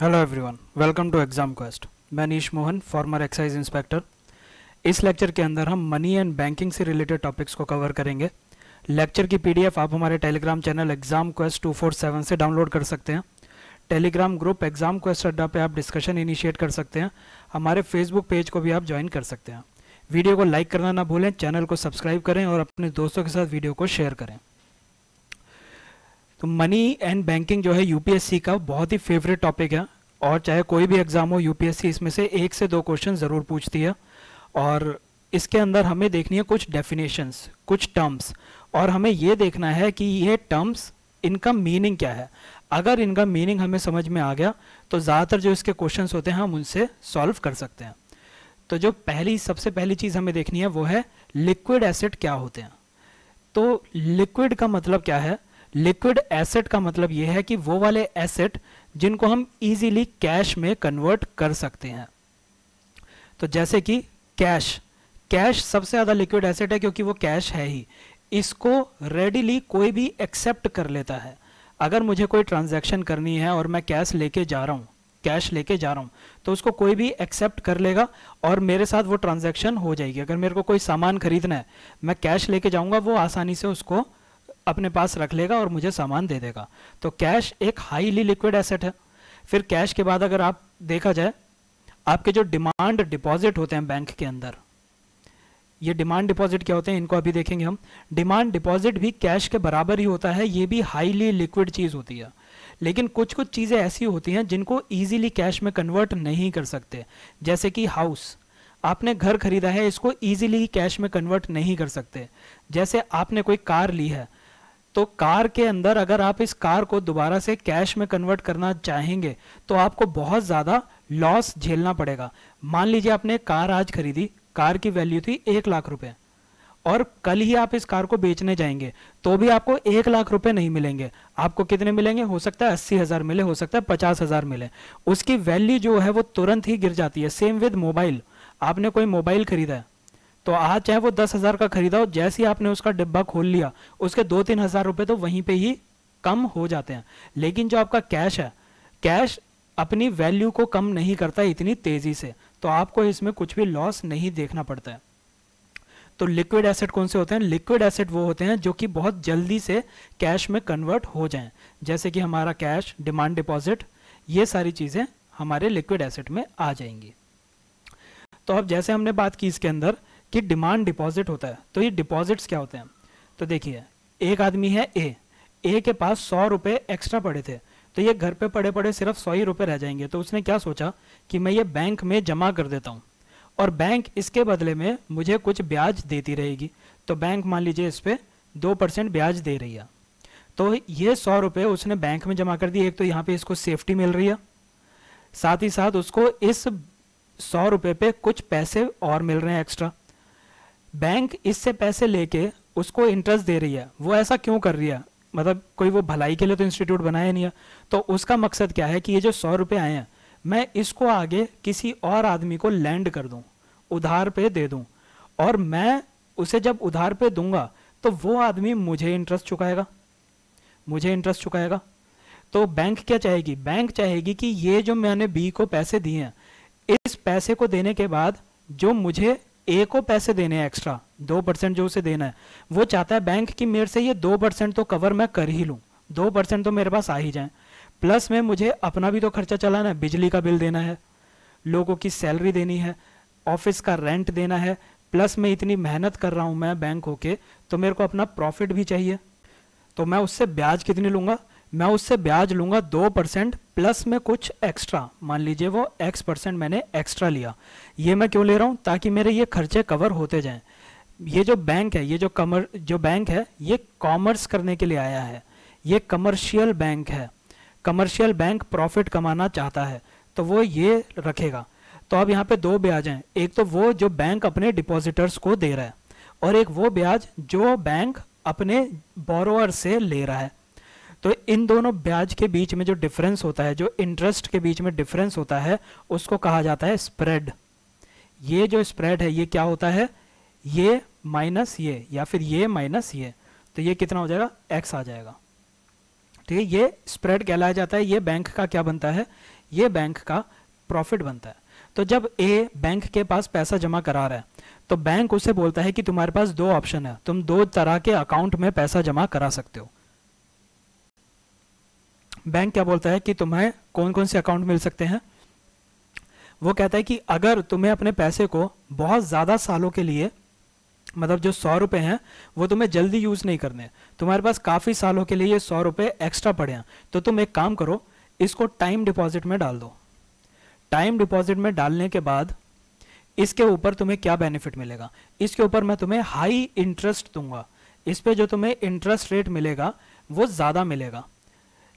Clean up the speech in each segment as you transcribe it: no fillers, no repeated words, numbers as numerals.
Hello everyone, welcome to exam quest. मैं Neesh Mohan, former excise inspector. इस lecture के अंदर हम मनी एंड बैंकिंग से रिलेटेड टॉपिक्स को कवर करेंगे। लेक्चर की पीडीएफ आप हमारे टेलीग्राम चैनल एग्जाम क्वेस्ट 247 से डाउनलोड कर सकते हैं। टेलीग्राम ग्रुप एग्जाम क्वेस्ट अड्डा पे आप डिस्कशन इनिशिएट कर सकते हैं। हमारे फेसबुक पेज को भी आप ज्वाइन कर सकते हैं। वीडियो को लाइक करना ना भूलें, चैनल को सब्सक्राइब करें और अपने दोस्तों के साथ वीडियो को शेयर करें। तो मनी एंड बैंकिंग जो है यूपीएससी का बहुत ही फेवरेट टॉपिक है, और चाहे कोई भी एग्जाम हो यूपीएससी इसमें से 1 से 2 क्वेश्चन ज़रूर पूछती है। और इसके अंदर हमें देखनी है कुछ डेफिनेशंस, कुछ टर्म्स, और हमें ये देखना है कि ये टर्म्स इनका मीनिंग क्या है। अगर इनका मीनिंग हमें समझ में आ गया तो ज़्यादातर जो इसके क्वेश्चंस होते हैं हम उनसे सॉल्व कर सकते हैं। तो जो सबसे पहली चीज़ हमें देखनी है वो है लिक्विड एसेट क्या होते हैं। तो लिक्विड का मतलब क्या है? लिक्विड एसेट का मतलब ये है कि वो वाले एसेट जिनको हम इजीली कैश में कन्वर्ट कर सकते हैं। तो जैसे कि कैश सबसे ज़्यादा लिक्विड एसेट है क्योंकि वो कैश है ही। इसको रेडिली कोई भी एक्सेप्ट कर लेता है। अगर मुझे कोई ट्रांजैक्शन करनी है और मैं कैश लेके जा रहा हूँ तो उसको कोई भी एक्सेप्ट कर लेगा और मेरे साथ वो ट्रांजैक्शन हो जाएगी। अगर मेरे को कोई सामान खरीदना है, मैं कैश लेके जाऊंगा, वो आसानी से उसको अपने पास रख लेगा और मुझे सामान दे देगा। तो कैश एक हाईली लिक्विड एसेट है। फिर कैश के बाद अगर आप देखा जाए, आपके जो डिमांड डिपॉजिट होते हैं बैंक के अंदर, ये डिमांड डिपॉजिट क्या होते हैं इनको अभी देखेंगे हम। डिमांड डिपॉजिट भी कैश के बराबर ही होता है, ये भी हाईली लिक्विड चीज़ होती है। लेकिन कुछ कुछ चीज़ें ऐसी होती हैं जिनको ईजिली कैश में कन्वर्ट नहीं कर सकते। जैसे कि हाउस, आपने घर खरीदा है, इसको ईजिली कैश में कन्वर्ट नहीं कर सकते। जैसे आपने कोई कार ली है, तो कार के अंदर अगर आप इस कार को दोबारा से कैश में कन्वर्ट करना चाहेंगे तो आपको बहुत ज़्यादा लॉस झेलना पड़ेगा। मान लीजिए आपने कार आज खरीदी, कार की वैल्यू थी 1 लाख रुपए, और कल ही आप इस कार को बेचने जाएंगे तो भी आपको 1 लाख रुपए नहीं मिलेंगे। आपको कितने मिलेंगे? हो सकता है 80,000 मिले, हो सकता है 50,000 मिले। उसकी वैल्यू जो है वो तुरंत ही गिर जाती है। सेम विद मोबाइल, आपने कोई मोबाइल खरीदा है तो आज चाहे वो 10,000 का खरीदा हो, जैसे ही आपने उसका डिब्बा खोल लिया उसके 2-3 हज़ार रुपये तो वहीं पे ही कम हो जाते हैं। लेकिन जो आपका कैश है, कैश अपनी वैल्यू को कम नहीं करता इतनी तेजी से, तो आपको इसमें कुछ भी लॉस नहीं देखना पड़ता है। तो लिक्विड एसेट कौन से होते हैं? लिक्विड एसेट वो होते हैं जो कि बहुत जल्दी से कैश में कन्वर्ट हो जाएं। जैसे कि हमारा कैश, डिमांड डिपॉजिट, ये सारी चीज़ें हमारे लिक्विड एसेट में आ जाएंगी। तो अब जैसे हमने बात की इसके अंदर कि डिमांड डिपॉजिट होता है, तो ये डिपॉजिट्स क्या होते हैं? तो देखिए, एक आदमी है ए के पास 100 रुपये एक्स्ट्रा पड़े थे, तो ये घर पे पड़े पड़े सिर्फ 100 ही रुपये रह जाएंगे। तो उसने क्या सोचा कि मैं ये बैंक में जमा कर देता हूँ और बैंक इसके बदले में मुझे कुछ ब्याज देती रहेगी। तो बैंक मान लीजिए इस पर 2% ब्याज दे रही है। तो ये 100 रुपये उसने बैंक में जमा कर दिए। एक तो यहाँ पे इसको सेफ्टी मिल रही है, साथ ही साथ उसको इस 100 रुपये पे कुछ पैसे और मिल रहे हैं एक्स्ट्रा। बैंक इससे पैसे लेके उसको इंटरेस्ट दे रही है। वो ऐसा क्यों कर रही है? मतलब कोई वो भलाई के लिए तो इंस्टीट्यूट बनाया नहीं है। तो उसका मकसद क्या है कि ये जो 100 रुपये आए हैं, मैं इसको आगे किसी और आदमी को लैंड कर दूं, उधार पे दे दूं, और मैं उसे जब उधार पे दूंगा तो वो आदमी मुझे इंटरेस्ट चुकाएगा। तो बैंक क्या चाहेगी? बैंक चाहेगी कि ये जो मैंने बी को पैसे दिए हैं, इस पैसे को देने के बाद जो मुझे ए को पैसे देने हैं एक्स्ट्रा 2% जो उसे देना है, वो चाहता है बैंक की मेरे से ये 2% तो कवर मैं कर ही लूँ, 2% तो मेरे पास आ ही जाए। प्लस में मुझे अपना भी तो खर्चा चलाना है, बिजली का बिल देना है, लोगों की सैलरी देनी है, ऑफिस का रेंट देना है, प्लस में इतनी मेहनत कर रहा हूँ मैं बैंक होके, तो मेरे को अपना प्रॉफिट भी चाहिए। तो मैं उससे ब्याज कितनी लूँगा? मैं उससे ब्याज लूँगा 2% प्लस में कुछ एक्स्ट्रा। मान लीजिए वो X% मैंने एक्स्ट्रा लिया। ये मैं क्यों ले रहा हूँ? ताकि मेरे ये खर्चे कवर होते जाएं। ये जो बैंक है, ये जो बैंक है, ये कॉमर्स करने के लिए आया है। ये कमर्शियल बैंक है। कमर्शियल बैंक प्रॉफिट कमाना चाहता है तो वो ये रखेगा। तो अब यहाँ पे 2 ब्याज हैं। एक तो वो जो बैंक अपने डिपॉजिटर्स को दे रहा है, और एक वो ब्याज जो बैंक अपने बोरोअर से ले रहा है। तो इन दोनों ब्याज के बीच में जो डिफरेंस होता है, जो इंटरेस्ट के बीच में डिफरेंस होता है, उसको कहा जाता है स्प्रेड। ये जो स्प्रेड है ये क्या होता है? ये माइनस ये, या फिर ये माइनस ये, तो ये कितना हो जाएगा? x आ जाएगा। ठीक है, ये स्प्रेड कहलाया जाता है। ये बैंक का क्या बनता है? ये बैंक का प्रॉफिट बनता है। तो जब ए बैंक के पास पैसा जमा करा रहा है तो बैंक उसे बोलता है कि तुम्हारे पास दो ऑप्शन है, तुम दो तरह के अकाउंट में पैसा जमा करा सकते हो। बैंक क्या बोलता है कि तुम्हें कौन कौन से अकाउंट मिल सकते हैं? वो कहता है कि अगर तुम्हें अपने पैसे को बहुत ज्यादा सालों के लिए, मतलब जो 100 रुपए हैं वो तुम्हें जल्दी यूज नहीं करने, तुम्हारे पास काफी सालों के लिए ये 100 रुपए एक्स्ट्रा पड़े हैं, तो तुम एक काम करो, इसको टाइम डिपॉजिट में डाल दो। टाइम डिपॉजिट में डालने के बाद इसके ऊपर तुम्हें क्या बेनिफिट मिलेगा? इसके ऊपर मैं तुम्हें हाई इंटरेस्ट दूंगा, इस पे जो तुम्हें इंटरेस्ट रेट मिलेगा वो ज्यादा मिलेगा।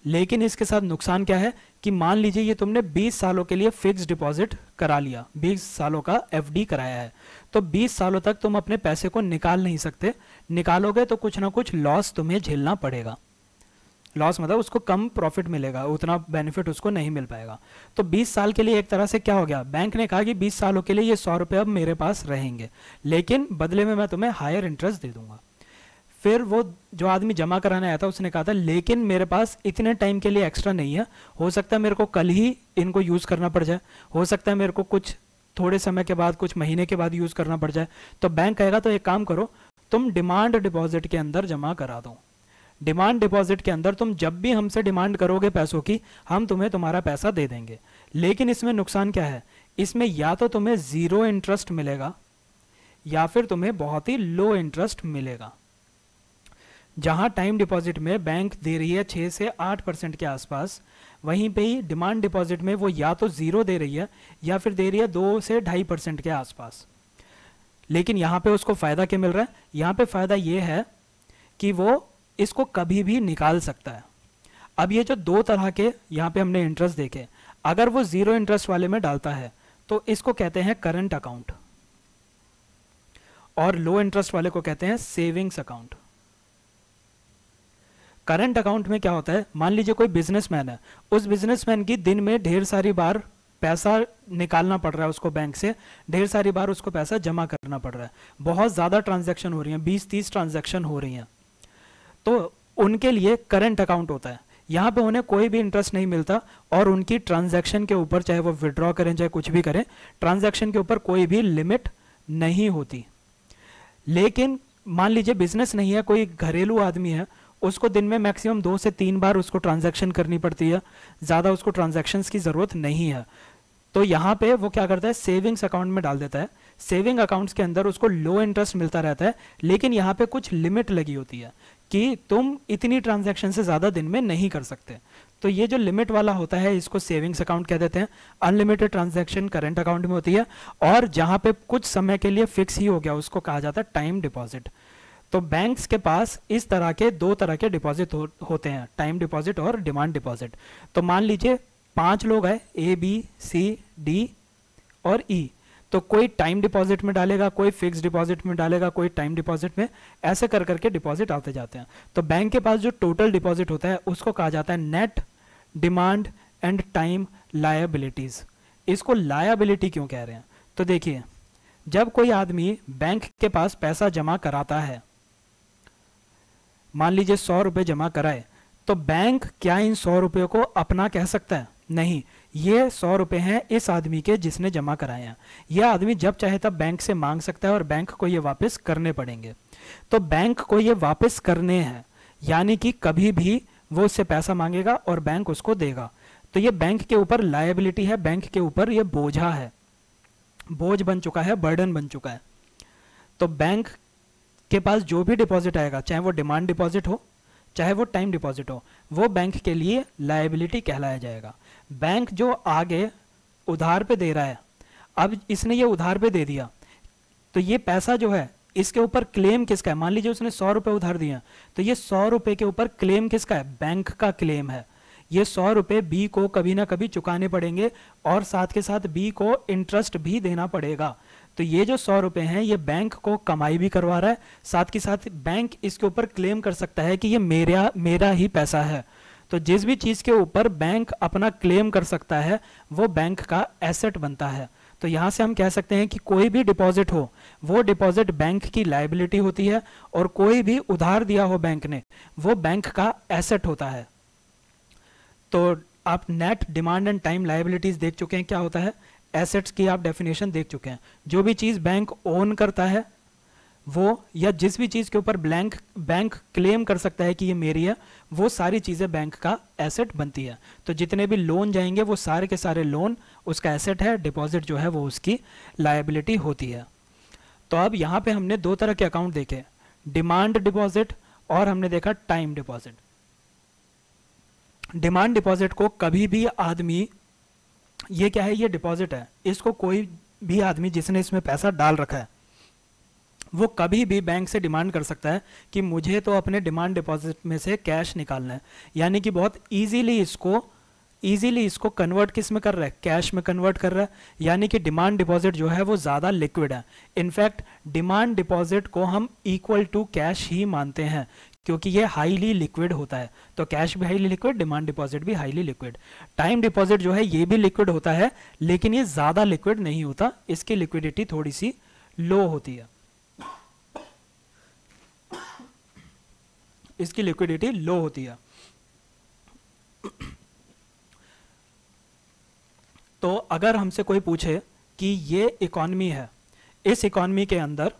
लेकिन इसके साथ नुकसान क्या है कि मान लीजिए ये तुमने 20 सालों के लिए फिक्स डिपॉजिट करा लिया, 20 सालों का एफडी कराया है, तो 20 सालों तक तुम अपने पैसे को निकाल नहीं सकते। निकालोगे तो कुछ ना कुछ लॉस तुम्हें झेलना पड़ेगा। लॉस मतलब उसको कम प्रॉफिट मिलेगा, उतना बेनिफिट उसको नहीं मिल पाएगा। तो 20 साल के लिए एक तरह से क्या हो गया, बैंक ने कहा कि 20 सालों के लिए ये 100 रुपये अब मेरे पास रहेंगे, लेकिन बदले में मैं तुम्हें हायर इंटरेस्ट दे दूंगा। फिर वो जो आदमी जमा कराने आया था उसने कहा था लेकिन मेरे पास इतने टाइम के लिए एक्स्ट्रा नहीं है, हो सकता है मेरे को कल ही इनको यूज करना पड़ जाए, हो सकता है मेरे को कुछ थोड़े समय के बाद, कुछ महीने के बाद यूज करना पड़ जाए। तो बैंक कहेगा तो एक काम करो, तुम डिमांड डिपॉजिट के अंदर जमा करा दो। डिमांड डिपॉजिट के अंदर तुम जब भी हमसे डिमांड करोगे पैसों की, हम तुम्हें तुम्हारा पैसा दे देंगे। लेकिन इसमें नुकसान क्या है, इसमें या तो तुम्हें 0 इंटरेस्ट मिलेगा या फिर तुम्हें बहुत ही लो इंटरेस्ट मिलेगा। जहां टाइम डिपॉजिट में बैंक दे रही है 6 से 8% के आसपास, वहीं पे ही डिमांड डिपॉजिट में वो या तो 0 दे रही है या फिर दे रही है 2 से 2.5% के आसपास। लेकिन यहाँ पे उसको फायदा क्या मिल रहा है? यहाँ पे फायदा ये है कि वो इसको कभी भी निकाल सकता है। अब ये जो दो तरह के यहाँ पे हमने इंटरेस्ट देखे, अगर वो 0 इंटरेस्ट वाले में डालता है तो इसको कहते हैं करंट अकाउंट, और लो इंटरेस्ट वाले को कहते हैं सेविंग्स अकाउंट। करंट अकाउंट में क्या होता है, मान लीजिए कोई बिजनेसमैन है, उस बिजनेसमैन की दिन में ढेर सारी बार पैसा निकालना पड़ रहा है उसको बैंक से, ढेर सारी बार उसको पैसा जमा करना पड़ रहा है, बहुत ज़्यादा ट्रांजैक्शन हो रही हैं, 20-30 ट्रांजैक्शन हो रही हैं, तो उनके लिए करंट अकाउंट होता है। यहाँ पे उन्हें कोई भी इंटरेस्ट नहीं मिलता और उनकी ट्रांजैक्शन के ऊपर, चाहे वो विड्रॉ करें चाहे कुछ भी करें, ट्रांजैक्शन के ऊपर कोई भी लिमिट नहीं होती। लेकिन मान लीजिए बिजनेस नहीं है, कोई घरेलू आदमी है, उसको दिन में मैक्सिमम 2 से 3 बार उसको ट्रांजैक्शन करनी पड़ती है, ज़्यादा उसको ट्रांजैक्शंस की ज़रूरत नहीं है, तो यहाँ पे वो क्या करता है, सेविंग्स अकाउंट में डाल देता है। सेविंग अकाउंट्स के अंदर उसको लो इंटरेस्ट मिलता रहता है, लेकिन यहाँ पे कुछ लिमिट लगी होती है कि तुम इतनी ट्रांजैक्शन से ज़्यादा दिन में नहीं कर सकते। तो ये जो लिमिट वाला होता है इसको सेविंग्स अकाउंट कह देते हैं। अनलिमिटेड ट्रांजैक्शन करंट अकाउंट में होती है, और जहाँ पे कुछ समय के लिए फिक्स ही हो गया उसको कहा जाता है टाइम डिपॉजिट। तो बैंक्स के पास इस तरह के 2 तरह के डिपॉजिट होते हैं, टाइम डिपॉजिट और डिमांड डिपॉजिट। तो मान लीजिए 5 लोग हैं, A B C D और E, तो कोई टाइम डिपॉजिट में डालेगा, कोई फिक्स डिपॉजिट में डालेगा, कोई टाइम डिपॉजिट में, ऐसे कर करके डिपॉजिट आते जाते हैं। तो बैंक के पास जो टोटल डिपॉजिट होता है उसको कहा जाता है net demand and time liabilities. इसको लायबिलिटी क्यों कह रहे हैं, तो देखिए जब कोई आदमी बैंक के पास पैसा जमा कराता है, मान लीजिए 100 रुपये जमा कराए, तो बैंक क्या इन 100 रुपये को अपना कह सकता है? नहीं, ये 100 रुपये हैं इस आदमी के जिसने जमा कराए हैं। यह आदमी जब चाहे तब बैंक से मांग सकता है और बैंक को ये वापस करने पड़ेंगे। तो बैंक को ये वापस करने हैं, यानी कि कभी भी वो उससे पैसा मांगेगा और बैंक उसको देगा। तो ये बैंक के ऊपर लायबिलिटी है, बैंक के ऊपर ये बोझा है, बोझ बन चुका है, बर्डन बन चुका है। तो बैंक के पास जो भी डिपॉजिट आएगा, चाहे वो डिमांड डिपॉजिट हो चाहे वो टाइम डिपॉजिट हो, वो बैंक के लिए लायबिलिटी कहलाया जाएगा। बैंक जो आगे उधार पे दे रहा है, अब इसने ये उधार पे दे दिया, तो ये पैसा जो है इसके ऊपर क्लेम किसका है? मान लीजिए उसने 100 रुपये उधार दिए, तो ये 100 रुपये के ऊपर क्लेम किसका है? बैंक का क्लेम है। ये 100 रुपये बी को कभी ना कभी चुकाने पड़ेंगे और साथ के साथ बी को इंटरेस्ट भी देना पड़ेगा। तो ये जो 100 रुपये हैं ये बैंक को कमाई भी करवा रहा है, साथ के साथ बैंक इसके ऊपर क्लेम कर सकता है कि ये मेरा ही पैसा है। तो जिस भी चीज़ के ऊपर बैंक अपना क्लेम कर सकता है वो बैंक का एसेट बनता है। तो यहाँ से हम कह सकते हैं कि कोई भी डिपॉजिट हो वो डिपॉजिट बैंक की लायबिलिटी होती है, और कोई भी उधार दिया हो बैंक ने वो बैंक का एसेट होता है। तो आप net demand and time liabilities देख चुके हैं क्या होता है, एसेट्स की आप डेफिनेशन देख चुके हैं। जो भी चीज़ बैंक ओन करता है वो, या जिस भी चीज़ के ऊपर बैंक क्लेम कर सकता है कि ये मेरी है, वो सारी चीज़ें बैंक का एसेट बनती है। तो जितने भी लोन जाएंगे वो सारे के सारे लोन उसका एसेट है, डिपॉजिट जो है वो उसकी लायबिलिटी होती है। तो अब यहाँ पे हमने दो तरह के अकाउंट देखे, डिमांड डिपॉजिट और हमने देखा टाइम डिपॉजिट। डिमांड डिपॉजिट को कभी भी आदमी, ये क्या है, ये डिपॉजिट है, इसको कोई भी आदमी जिसने इसमें पैसा डाल रखा है वो कभी भी बैंक से डिमांड कर सकता है कि मुझे तो अपने डिमांड डिपॉजिट में से कैश निकालना है। यानी कि बहुत इजीली इसको कन्वर्ट किस में कर रहा है, कैश में कन्वर्ट कर रहा है। यानी कि डिमांड डिपॉजिट जो है वो ज़्यादा लिक्विड है। इनफैक्ट डिमांड डिपॉजिट को हम इक्वल टू कैश ही मानते हैं क्योंकि ये हाईली लिक्विड होता है। तो कैश भी हाईली लिक्विड, डिमांड डिपॉजिट भी हाईली लिक्विड। टाइम डिपॉजिट जो है ये भी लिक्विड होता है लेकिन ये ज़्यादा लिक्विड नहीं होता, इसकी लिक्विडिटी थोड़ी सी लो होती है, इसकी लिक्विडिटी लो होती है। तो अगर हमसे कोई पूछे कि ये इकॉनमी है, इस इकॉनमी के अंदर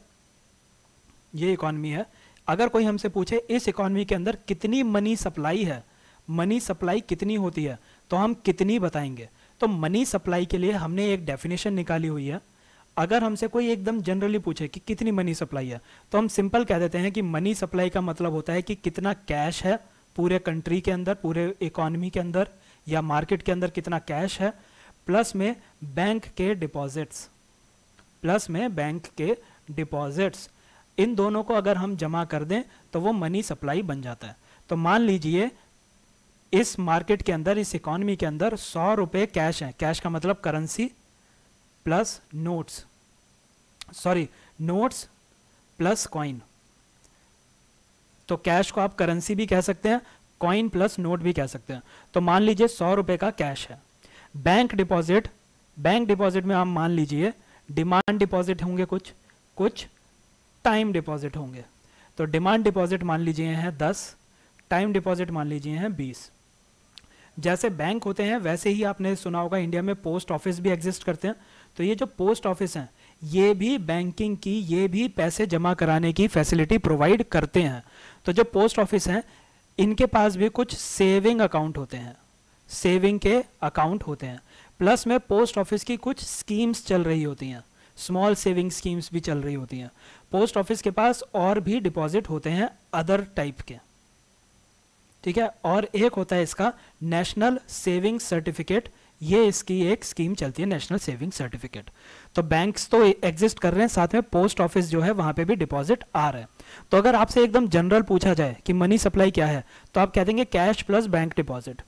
ये इकॉनमी है, अगर कोई हमसे पूछे इस इकॉनमी के अंदर कितनी मनी सप्लाई है, मनी सप्लाई कितनी होती है, तो हम कितनी बताएंगे। तो मनी सप्लाई के लिए हमने एक डेफिनेशन निकाली हुई है। अगर हमसे कोई एकदम जनरली पूछे कि कितनी मनी सप्लाई है, तो हम सिंपल कह देते हैं कि मनी सप्लाई का मतलब होता है कि कितना कैश है पूरे कंट्री के अंदर, पूरे इकॉनमी के अंदर या मार्केट के अंदर कितना कैश है, प्लस में बैंक के डिपॉजिट्स, इन दोनों को अगर हम जमा कर दें तो वो मनी सप्लाई बन जाता है। तो मान लीजिए इस मार्केट के अंदर, इस इकॉनमी के अंदर 100 रुपये कैश है, कैश का मतलब currency plus notes plus coin. तो कैश को आप करेंसी भी कह सकते हैं, कॉइन प्लस नोट भी कह सकते हैं। तो मान लीजिए 100 रुपये का कैश है। बैंक डिपॉजिट में आप मान लीजिए डिमांड डिपॉजिट होंगे, कुछ टाइम डिपॉजिट होंगे। तो डिमांड डिपॉजिट मान लीजिए हैं 10, टाइम डिपॉजिट मान लीजिए हैं 20। जैसे बैंक होते हैं वैसे ही आपने सुना होगा इंडिया में पोस्ट ऑफिस भी एग्जिस्ट करते हैं। तो ये जो पोस्ट ऑफिस हैं ये भी बैंकिंग की, ये भी पैसे जमा कराने की फैसिलिटी प्रोवाइड करते हैं। तो जो पोस्ट ऑफिस हैं इनके पास भी कुछ सेविंग अकाउंट होते हैं, सेविंग के अकाउंट होते हैं। प्लस में पोस्ट ऑफिस की कुछ स्कीम्स चल रही होती हैं, स्मॉल सेविंग स्कीम्स भी चल रही होती हैं। पोस्ट ऑफिस के पास और भी डिपॉजिट होते हैं अदर टाइप के, ठीक है। और एक होता है इसका नेशनल सेविंग सर्टिफिकेट, ये इसकी एक स्कीम चलती है, नेशनल सेविंग सर्टिफिकेट। तो बैंक्स तो एग्जिस्ट कर रहे हैं, साथ में पोस्ट ऑफिस जो है वहां पे भी डिपॉजिट आ रहा है। तो अगर आपसे एकदम जनरल पूछा जाए कि मनी सप्लाई क्या है, तो आप कह देंगे कैश प्लस बैंक डिपॉजिट।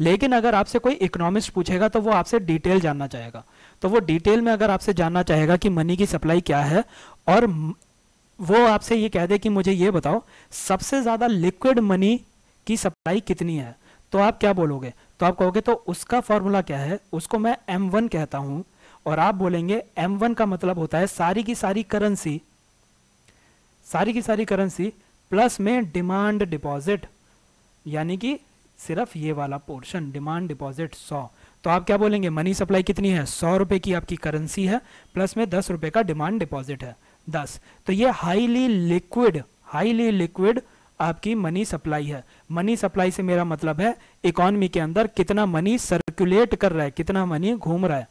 लेकिन अगर आपसे कोई इकोनॉमिस्ट पूछेगा तो वो आपसे डिटेल जानना चाहेगा। तो वो डिटेल में अगर आपसे जानना चाहेगा कि मनी की सप्लाई क्या है, और वो आपसे ये कह दे कि मुझे ये बताओ सबसे ज्यादा लिक्विड मनी की सप्लाई कितनी है, तो आप क्या बोलोगे। तो आप कहोगे तो उसका फॉर्मूला क्या है, उसको मैं M1 कहता हूं। और आप बोलेंगे M1 का मतलब होता है सारी की सारी करेंसी प्लस में डिमांड डिपॉजिट, यानी कि सिर्फ ये वाला पोर्शन डिमांड डिपॉजिट 100। तो आप क्या बोलेंगे, मनी सप्लाई कितनी है, 100 रुपए की आपकी करेंसी है प्लस में 10 रुपए का डिमांड डिपॉजिट है 10। तो ये हाईली लिक्विड आपकी मनी सप्लाई है। मनी सप्लाई से मेरा मतलब है इकॉनमी के अंदर कितना मनी सर्कुलेट कर रहा है, कितना मनी घूम रहा है,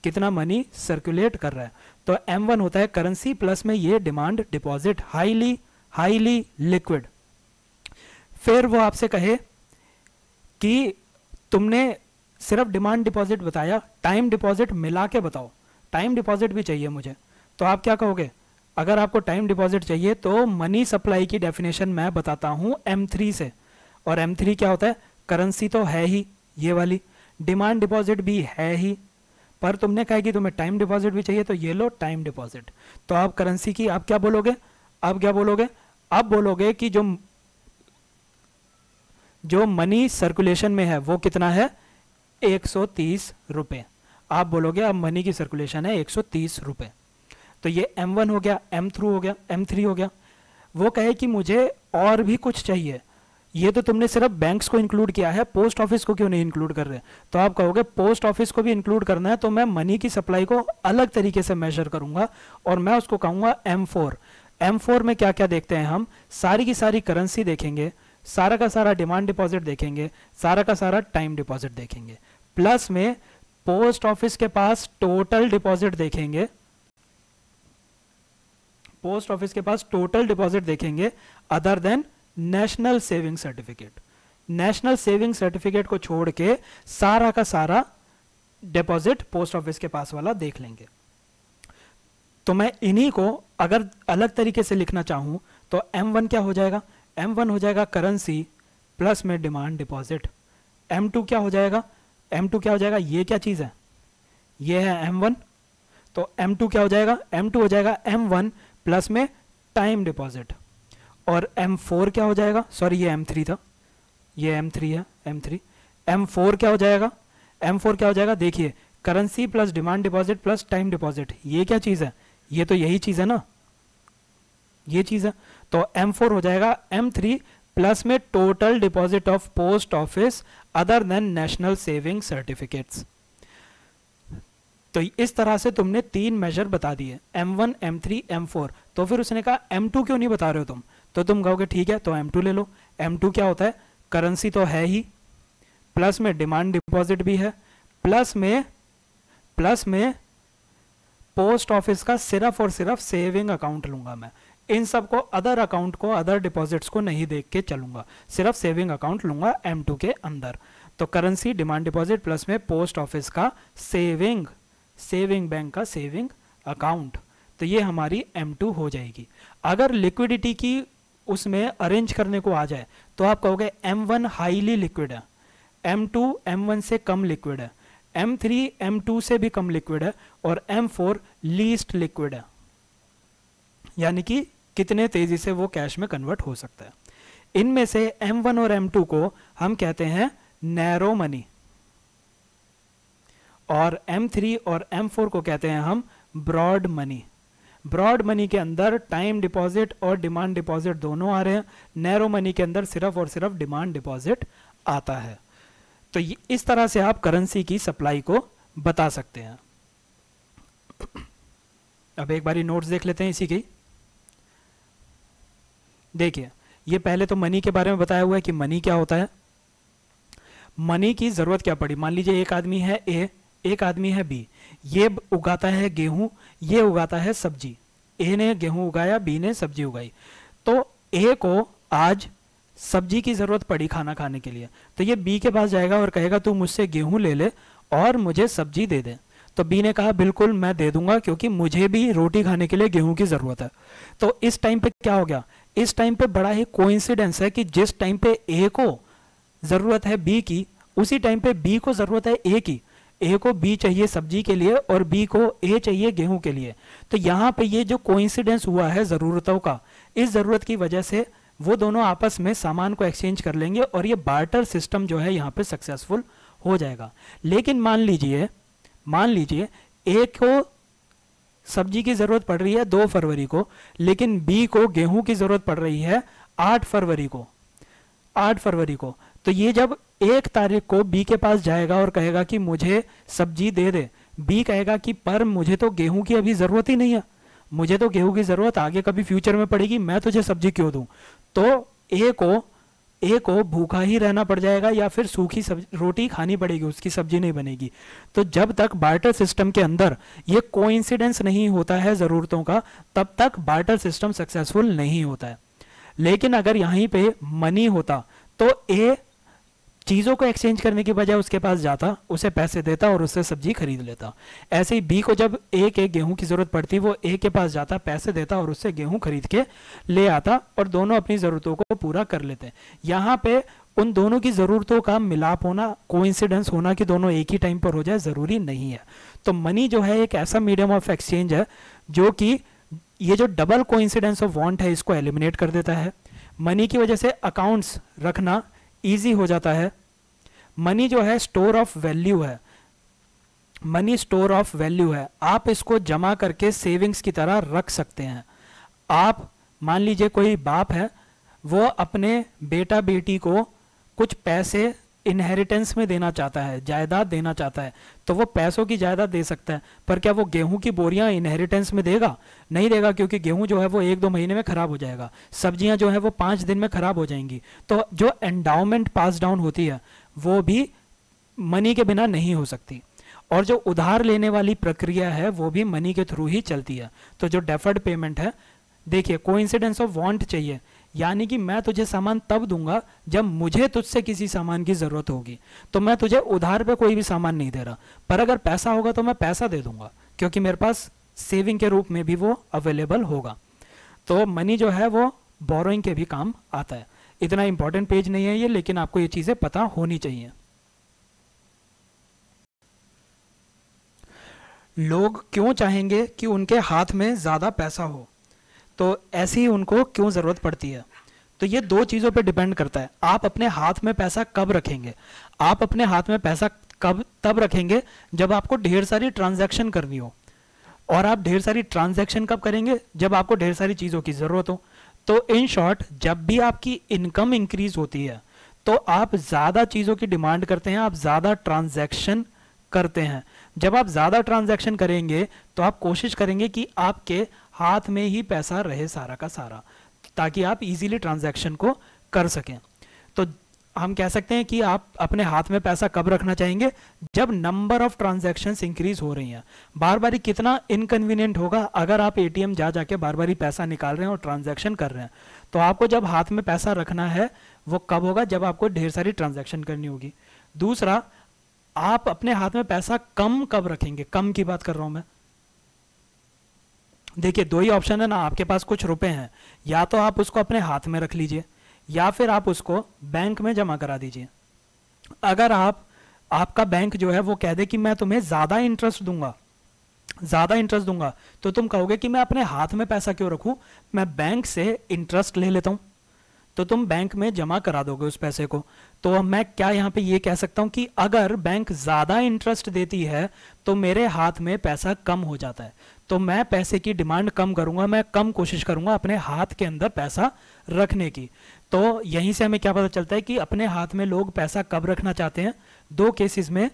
कितना मनी सर्कुलेट कर रहा है। तो M1 होता है करेंसी प्लस में ये डिमांड डिपॉजिट, हाईली लिक्विड। फिर वो आपसे कहे कि तुमने सिर्फ डिमांड डिपॉजिट बताया, टाइम डिपॉजिट मिला के बताओ, टाइम डिपॉजिट भी चाहिए मुझे। तो आप क्या कहोगे, अगर आपको टाइम डिपॉजिट चाहिए तो मनी सप्लाई की डेफिनेशन मैं बताता हूं M3 से। और M3 क्या होता है, करेंसी तो है ही ये वाली, डिमांड डिपॉजिट भी है ही, पर तुमने कहा कि तुम्हें टाइम डिपॉजिट भी चाहिए, तो ये लो टाइम डिपॉजिट। तो आप करेंसी की आप क्या बोलोगे, अब बोलोगे कि जो मनी सर्कुलेशन में है वो कितना है, 130 रुपए। आप बोलोगे अब मनी की सर्कुलेशन है 130 रुपए। तो ये M1 हो गया, M3 हो गया। वो कहे कि मुझे और भी कुछ चाहिए, ये तो तुमने सिर्फ बैंक्स को इंक्लूड किया है, पोस्ट ऑफिस को क्यों नहीं इंक्लूड कर रहे? तो आप कहोगे पोस्ट ऑफिस को भी इंक्लूड करना है, तो मैं मनी की सप्लाई को अलग तरीके से मेजर करूंगा और मैं उसको कहूंगा M4। M4 में क्या क्या देखते हैं हम? सारी की सारी करेंसी देखेंगे, सारा का सारा डिमांड डिपॉजिट देखेंगे, सारा का सारा टाइम डिपॉजिट देखेंगे, प्लस में पोस्ट ऑफिस के पास टोटल डिपॉजिट देखेंगे, पोस्ट ऑफिस के पास टोटल डिपॉजिट देखेंगे other than national saving certificate. National saving certificate को छोड़ के सारा का सारा डिपॉजिट पोस्ट ऑफिस के पास वाला देख लेंगे। तो मैं इन्हीं को अगर अलग तरीके से लिखना चाहूं तो M1 क्या हो जाएगा? M1 हो जाएगा करेंसी प्लस में डिमांड डिपॉजिट। M2 क्या हो जाएगा? M2 क्या हो जाएगा? ये क्या चीज है? ये है M1। तो M2 क्या हो जाएगा? M2 हो जाएगा M1 प्लस में टाइम डिपॉजिट। और M4 क्या हो जाएगा? सॉरी ये M3 था, ये M3 है, M3। M4 क्या हो जाएगा? M4 क्या हो जाएगा? देखिए currency plus demand deposit plus time deposit, ये क्या चीज है? ये तो यही चीज है ना, ये चीज है। तो M4 हो जाएगा M3 प्लस में total deposit of post office other than national saving certificates. तो इस तरह से तुमने 3 मेजर बता दिए, M1, M3, M4। तो फिर उसने कहा M2 क्यों नहीं बता रहे हो तुम? तो तुम कहोगे ठीक है तो M2 ले लो। M2 क्या होता है? करेंसी तो है ही, प्लस में डिमांड डिपॉजिट भी है, प्लस में पोस्ट ऑफिस का सिर्फ और सिर्फ सेविंग अकाउंट लूंगा मैं। इन सबको अदर अकाउंट को, अदर डिपॉजिट्स को नहीं देख के चलूंगा, सिर्फ सेविंग अकाउंट लूंगा M2 के अंदर। तो करेंसी, डिमांड डिपॉजिट प्लस में पोस्ट ऑफिस का सेविंग बैंक का सेविंग अकाउंट, तो ये हमारी M2 हो जाएगी। अगर लिक्विडिटी की उसमें अरेंज करने को आ जाए तो आप कहोगे M1 हाईली लिक्विड है, M2 M1 से कम लिक्विड है, M3 M2 से भी कम लिक्विड है और M4 लीस्ट लिक्विड है, यानी कि कितने तेजी से वो कैश में कन्वर्ट हो सकता है। इनमें से M1 और M2 को हम कहते हैं नैरो मनी और M3 और M4 को कहते हैं हम ब्रॉड मनी। ब्रॉड मनी के अंदर टाइम डिपॉजिट और डिमांड डिपॉजिट दोनों आ रहे हैं, नैरो मनी के अंदर सिर्फ और सिर्फ डिमांड डिपॉजिट आता है। तो इस तरह से आप करेंसी की सप्लाई को बता सकते हैं। अब एक बारी नोट्स देख लेते हैं इसी की। देखिए ये पहले तो मनी के बारे में बताया हुआ है कि मनी क्या होता है। मनी की जरूरत क्या पड़ी? मान लीजिए एक आदमी है ए, एक आदमी है बी, ये उगाता है गेहूं, ये उगाता है सब्जी। ए ने गेहूं उगाया, बी ने सब्जी उगाई। तो ए को आज सब्जी की जरूरत पड़ी खाना खाने के लिए, तो ये बी के पास जाएगा और कहेगा तू मुझसे गेहूं ले ले और मुझे सब्जी दे दे। तो बी ने कहा बिल्कुल मैं दे दूंगा क्योंकि मुझे भी रोटी खाने के लिए गेहूं की जरूरत है। तो इस टाइम पे क्या हो गया? इस टाइम पे बड़ा ही कोइंसिडेंस है कि जिस टाइम पे ए को जरूरत है बी की, उसी टाइम पे बी को जरूरत है ए की। ए को बी चाहिए सब्जी के लिए और बी को ए चाहिए गेहूं के लिए। तो यहाँ पे ये जो कोइंसिडेंस हुआ है जरूरतों का, इस जरूरत की वजह से वो दोनों आपस में सामान को एक्सचेंज कर लेंगे और ये बार्टर सिस्टम जो है यहाँ पे सक्सेसफुल हो जाएगा। लेकिन मान लीजिए ए को सब्जी की जरूरत पड़ रही है 2 फरवरी को, लेकिन बी को गेहूं की जरूरत पड़ रही है 8 फरवरी को। तो ये जब 1 तारीख को बी के पास जाएगा और कहेगा कि मुझे सब्जी दे दे, बी कहेगा कि पर मुझे तो गेहूं की अभी जरूरत ही नहीं है, मुझे तो गेहूं की जरूरत आगे कभी फ्यूचर में पड़ेगी, मैं तुझे सब्जी क्यों दूं? तो ए को भूखा ही रहना पड़ जाएगा या फिर सूखी रोटी खानी पड़ेगी, उसकी सब्जी नहीं बनेगी। तो जब तक बार्टर सिस्टम के अंदर ये कोइंसिडेंस नहीं होता है जरूरतों का, तब तक बार्टर सिस्टम सक्सेसफुल नहीं होता है। लेकिन अगर यहीं पे मनी होता तो ए चीजों को एक्सचेंज करने की बजाय उसके पास जाता, उसे पैसे देता और उससे सब्जी खरीद लेता। ऐसे ही बी को जब ए के गेहूं की जरूरत पड़ती, वो ए के पास जाता, पैसे देता और उससे गेहूं खरीद के ले आता और दोनों अपनी जरूरतों को पूरा कर लेते। यहाँ पे उन दोनों की जरूरतों का मिलाप होना, कोइंसिडेंस होना कि दोनों एक ही टाइम पर हो जाए, जरूरी नहीं है। तो मनी जो है एक ऐसा मीडियम ऑफ एक्सचेंज है जो कि ये जो डबल कोइंसिडेंस ऑफ वांट है इसको एलिमिनेट कर देता है। मनी की वजह से अकाउंट्स रखना ईजी हो जाता है। मनी जो है स्टोर ऑफ वैल्यू है, मनी स्टोर ऑफ वैल्यू है। आप इसको जमा करके सेविंग्स की तरह रख सकते हैं। आप मान लीजिए कोई बाप है, वो अपने बेटा बेटी को कुछ पैसे इनहेरिटेंस में देना चाहता है, जायदाद देना चाहता है, तो वो पैसों की जायदाद दे सकता है। पर क्या वो गेहूं की बोरियां इनहेरिटेंस में देगा? नहीं देगा, क्योंकि गेहूं जो है वो 1-2 महीने में खराब हो जाएगा, सब्जियां जो है वो 5 दिन में खराब हो जाएंगी। तो जो एंडाउमेंट पास डाउन होती है वो भी मनी के बिना नहीं हो सकती, और जो उधार लेने वाली प्रक्रिया है वो भी मनी के थ्रू ही चलती है। तो जो डेफर्ड पेमेंट है, देखिए कोइंसिडेंस ऑफ वांट चाहिए, यानी कि मैं तुझे सामान तब दूंगा जब मुझे तुझसे किसी सामान की जरूरत होगी। तो मैं तुझे उधार पे कोई भी सामान नहीं दे रहा, पर अगर पैसा होगा तो मैं पैसा दे दूंगा, क्योंकि मेरे पास सेविंग के रूप में भी वो अवेलेबल होगा। तो मनी जो है वो बोरोइंग के भी काम आता है। इतना इंपॉर्टेंट पेज नहीं है ये, लेकिन आपको ये चीजें पता होनी चाहिए। लोग क्यों चाहेंगे कि उनके हाथ में ज्यादा पैसा हो? तो ऐसी उनको क्यों जरूरत पड़ती है? तो ये 2 चीजों पे डिपेंड करता है। आप अपने हाथ में पैसा कब रखेंगे? आप अपने हाथ में पैसा कब तब रखेंगे जब आपको ढेर सारी ट्रांजैक्शन करनी हो। और आप ढेर सारी ट्रांजैक्शन कब करेंगे? जब आपको ढेर सारी चीजों की जरूरत हो। तो इन शॉर्ट, जब भी आपकी इनकम इंक्रीज होती है तो आप ज्यादा चीजों की डिमांड करते हैं, आप ज्यादा ट्रांजैक्शन करते हैं। जब आप ज्यादा ट्रांजैक्शन करेंगे तो आप कोशिश करेंगे कि आपके हाथ में ही पैसा रहे सारा का सारा, ताकि आप इजीली ट्रांजैक्शन को कर सकें। तो हम कह सकते हैं कि आप अपने हाथ में पैसा कब रखना चाहेंगे? जब नंबर ऑफ ट्रांजैक्शंस इंक्रीज हो रही हैं। बार बार कितना इनकन्वीनियंट होगा अगर आप एटीएम जा जाके बार बार पैसा निकाल रहे हैं और ट्रांजैक्शन कर रहे हैं। तो आपको जब हाथ में पैसा रखना है वो कब होगा? जब आपको ढेर सारी ट्रांजैक्शन करनी होगी। दूसरा, आप अपने हाथ में पैसा कम कब रखेंगे? कम की बात कर रहा हूं मैं। देखिए 2 ही ऑप्शन है ना, आपके पास कुछ रुपए हैं, या तो आप उसको अपने हाथ में रख लीजिए या फिर आप उसको बैंक में जमा करा दीजिए। अगर आपका बैंक जो है वो कह दे कि मैं तुम्हें ज्यादा इंटरेस्ट दूंगा, तो तुम कहोगे कि मैं अपने हाथ में पैसा क्यों रखूं, मैं बैंक से इंटरेस्ट ले लेता हूं। तो तुम बैंक में जमा करा दोगे उस पैसे को। तो मैं क्या यहां पे ये कह सकता हूं कि अगर बैंक ज्यादा इंटरेस्ट देती है तो मेरे हाथ में पैसा कम हो जाता है, तो मैं पैसे की डिमांड कम करूंगा, मैं कम कोशिश करूंगा अपने हाथ के अंदर पैसा रखने की। तो यहीं से हमें क्या पता चलता है कि अपने हाथ में लोग पैसा कब रखना चाहते हैं? 2 केसेस में